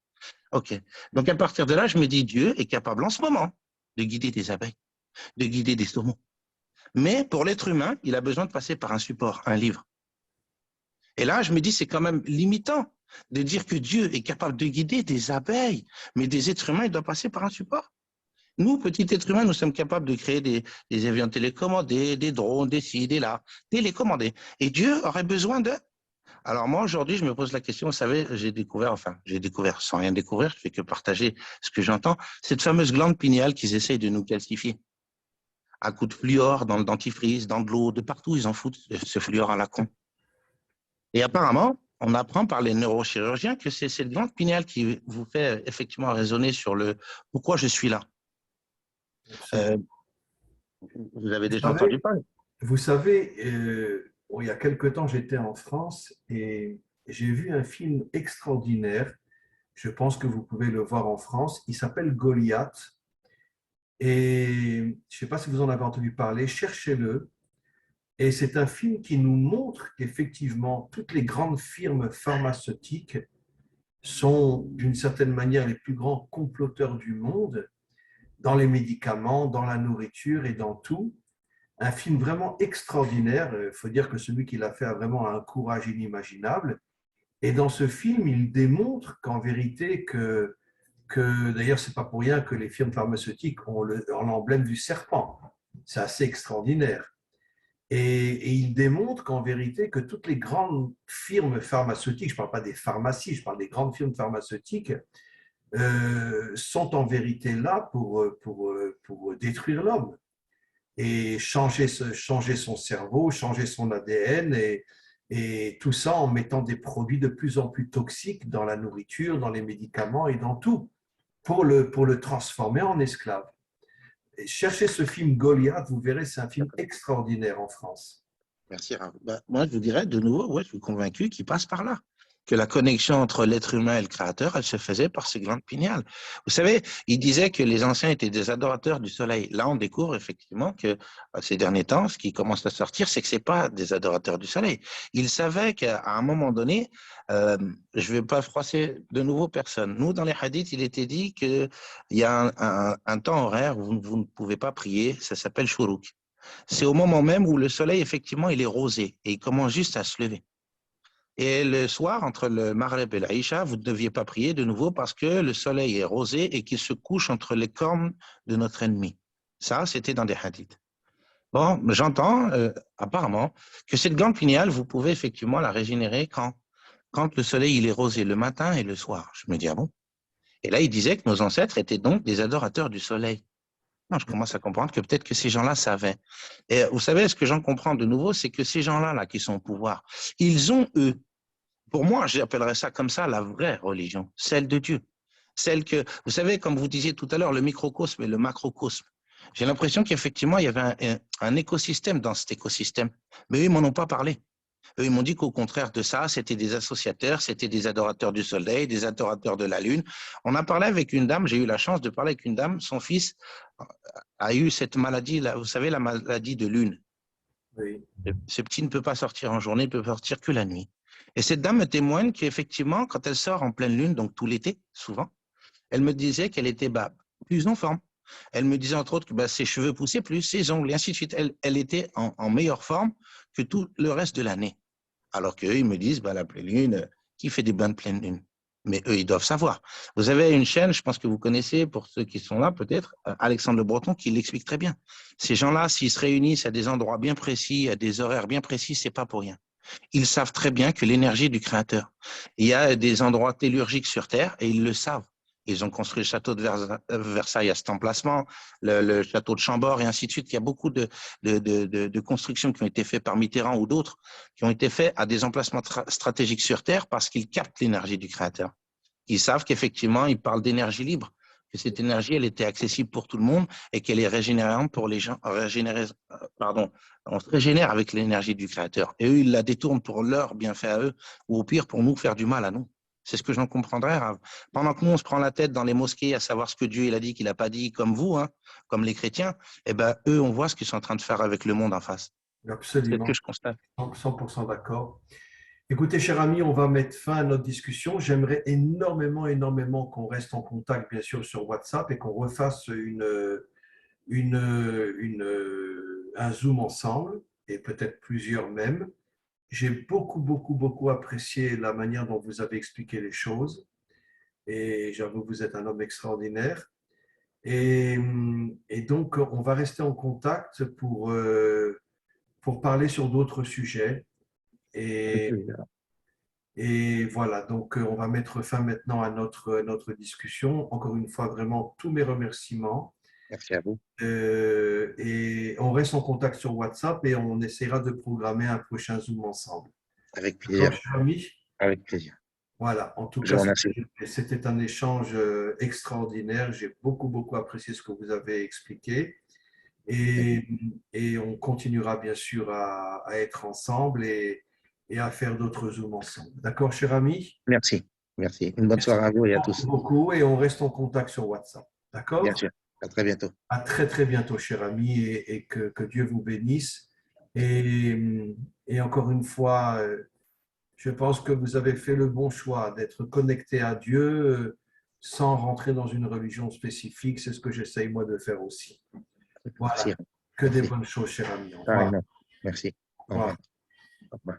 OK. Donc, à partir de là, je me dis, Dieu est capable en ce moment de guider des abeilles, de guider des saumons. Mais pour l'être humain, il a besoin de passer par un support, un livre. Et là, je me dis, c'est quand même limitant de dire que Dieu est capable de guider des abeilles, mais des êtres humains, il doit passer par un support. Nous, petits êtres humains, nous sommes capables de créer des avions télécommandés, des drones, des ci, des là, télécommandés. Et Dieu aurait besoin de... Alors moi, aujourd'hui, je me pose la question, vous savez, j'ai découvert, sans rien découvrir, je fais que partager ce que j'entends, cette fameuse glande pinéale qu'ils essayent de nous calcifier. À coups de fluor, dans le dentifrice, dans de l'eau, de partout, ils en foutent ce fluor à la con. Et apparemment, on apprend par les neurochirurgiens que c'est cette glande pinéale qui vous fait effectivement raisonner sur le pourquoi je suis là. Vous avez Vous déjà savez, entendu parler. vous savez, bon, il y a quelque temps, j'étais en France et j'ai vu un film extraordinaire. Je pense que vous pouvez le voir en France. Il s'appelle Goliath. Et je ne sais pas si vous en avez entendu parler, cherchez-le. Et c'est un film qui nous montre qu'effectivement, toutes les grandes firmes pharmaceutiques sont d'une certaine manière les plus grands comploteurs du monde dans les médicaments, dans la nourriture et dans tout. Un film vraiment extraordinaire. Il faut dire que celui qui l'a fait a vraiment un courage inimaginable. Et dans ce film, il démontre qu'en vérité, d'ailleurs, ce n'est pas pour rien que les firmes pharmaceutiques ont l'emblème du serpent. C'est assez extraordinaire. Et il démontre qu'en vérité, que toutes les grandes firmes pharmaceutiques, je ne parle pas des pharmacies, je parle des grandes firmes pharmaceutiques, sont en vérité là pour détruire l'homme et changer son cerveau, changer son ADN et tout ça en mettant des produits de plus en plus toxiques dans la nourriture, dans les médicaments et dans tout pour le transformer en esclave. Et cherchez ce film Goliath, vous verrez, c'est un film extraordinaire en France. Merci, Raoul. Bah, moi, je vous dirais de nouveau, ouais, je suis convaincu qu'il passe par là. Que la connexion entre l'être humain et le Créateur, elle se faisait par ces glandes pinéales. Vous savez, il disait que les anciens étaient des adorateurs du soleil. Là, on découvre effectivement que ces derniers temps, ce qui commence à sortir, c'est que ce n'est pas des adorateurs du soleil. Ils savaient qu'à un moment donné, je ne vais pas froisser de nouveau personne. Nous, dans les hadiths, il était dit qu'il y a un temps horaire où vous ne pouvez pas prier, ça s'appelle shuruk. C'est au moment même où le soleil, effectivement, il est rosé et il commence juste à se lever. Et le soir, entre le Maghreb et l'Aïcha, vous ne deviez pas prier de nouveau parce que le soleil est rosé et qu'il se couche entre les cornes de notre ennemi. Ça, c'était dans des hadiths. Bon, j'entends apparemment que cette glande pinéale, vous pouvez effectivement la régénérer quand le soleil il est rosé, le matin et le soir. Je me dis, ah bon? Et là, il disait que nos ancêtres étaient donc des adorateurs du soleil. Non, je commence à comprendre que peut-être que ces gens-là savaient. Et vous savez, ce que j'en comprends de nouveau, c'est que ces gens-là là, qui sont au pouvoir, ils ont, eux, pour moi, j'appellerais ça comme ça la vraie religion, celle de Dieu. Celle que, vous savez, comme vous disiez tout à l'heure, le microcosme et le macrocosme. J'ai l'impression qu'effectivement, il y avait un écosystème dans cet écosystème. Mais eux, ils m'en ont pas parlé. Eux, ils m'ont dit qu'au contraire de ça, c'était des associateurs, c'était des adorateurs du soleil, des adorateurs de la lune. On a parlé avec une dame, j'ai eu la chance de parler avec une dame, son fils a eu cette maladie, là, vous savez, la maladie de lune. Oui. Ce petit ne peut pas sortir en journée, il ne peut sortir que la nuit. Et cette dame me témoigne qu'effectivement, quand elle sort en pleine lune, donc tout l'été, souvent, elle me disait qu'elle était plus en forme. Elle me disait entre autres que ses cheveux poussaient plus, ses ongles, et ainsi de suite. Elle était en meilleure forme que tout le reste de l'année. Alors qu'eux, ils me disent, la pleine lune, qui fait des bains de pleine lune? Mais eux, ils doivent savoir. Vous avez une chaîne, je pense que vous connaissez, pour ceux qui sont là peut-être, Alexandre Le Breton, qui l'explique très bien. Ces gens-là, s'ils se réunissent à des endroits bien précis, à des horaires bien précis, c'est pas pour rien. Ils savent très bien que l'énergie du Créateur, il y a des endroits tellurgiques sur Terre et ils le savent. Ils ont construit le château de Versailles à cet emplacement, le château de Chambord et ainsi de suite. Il y a beaucoup de constructions qui ont été faites par Mitterrand ou d'autres, qui ont été faites à des emplacements stratégiques sur Terre parce qu'ils captent l'énergie du Créateur. Ils savent qu'effectivement, ils parlent d'énergie libre, que cette énergie, elle était accessible pour tout le monde et qu'elle est régénérante pour les gens. Pardon, on se régénère avec l'énergie du Créateur. Et eux, ils la détournent pour leur bienfait à eux, ou au pire, pour nous faire du mal à nous. C'est ce que j'en comprendrais, Rav. Pendant que nous, on se prend la tête dans les mosquées à savoir ce que Dieu il a dit, qu'il n'a pas dit, comme vous, hein, comme les chrétiens, eh ben, eux, on voit ce qu'ils sont en train de faire avec le monde en face. C'est ce que Absolument, je constate. 100% d'accord. Écoutez, cher ami, on va mettre fin à notre discussion. J'aimerais énormément, énormément qu'on reste en contact, bien sûr, sur WhatsApp et qu'on refasse un Zoom ensemble, et peut-être plusieurs même. J'ai beaucoup, beaucoup, beaucoup apprécié la manière dont vous avez expliqué les choses et j'avoue que vous êtes un homme extraordinaire. Et, et donc, on va rester en contact pour parler sur d'autres sujets. Et, et voilà, donc on va mettre fin maintenant à notre discussion. Encore une fois, vraiment, tous mes remerciements. Merci à vous. Et on reste en contact sur WhatsApp et on essaiera de programmer un prochain Zoom ensemble. Avec D'accord, plaisir. cher ami? Avec plaisir. Voilà, en tout Je cas, vous remercie. c'était un échange extraordinaire. J'ai beaucoup, beaucoup apprécié ce que vous avez expliqué. et on continuera bien sûr à être ensemble et à faire d'autres Zooms ensemble. D'accord, cher ami? Merci. Merci. Une bonne soirée à vous et à Merci tous. beaucoup et on reste en contact sur WhatsApp. Bien D'accord? sûr. À très bientôt. À très très bientôt, cher ami, et que Dieu vous bénisse. Et encore une fois, je pense que vous avez fait le bon choix d'être connecté à Dieu sans rentrer dans une religion spécifique. C'est ce que j'essaye moi de faire aussi. Voilà. Merci. Que des Merci. bonnes choses, cher ami. Au revoir. Pareillement. Merci. Au Au revoir. revoir. Au revoir.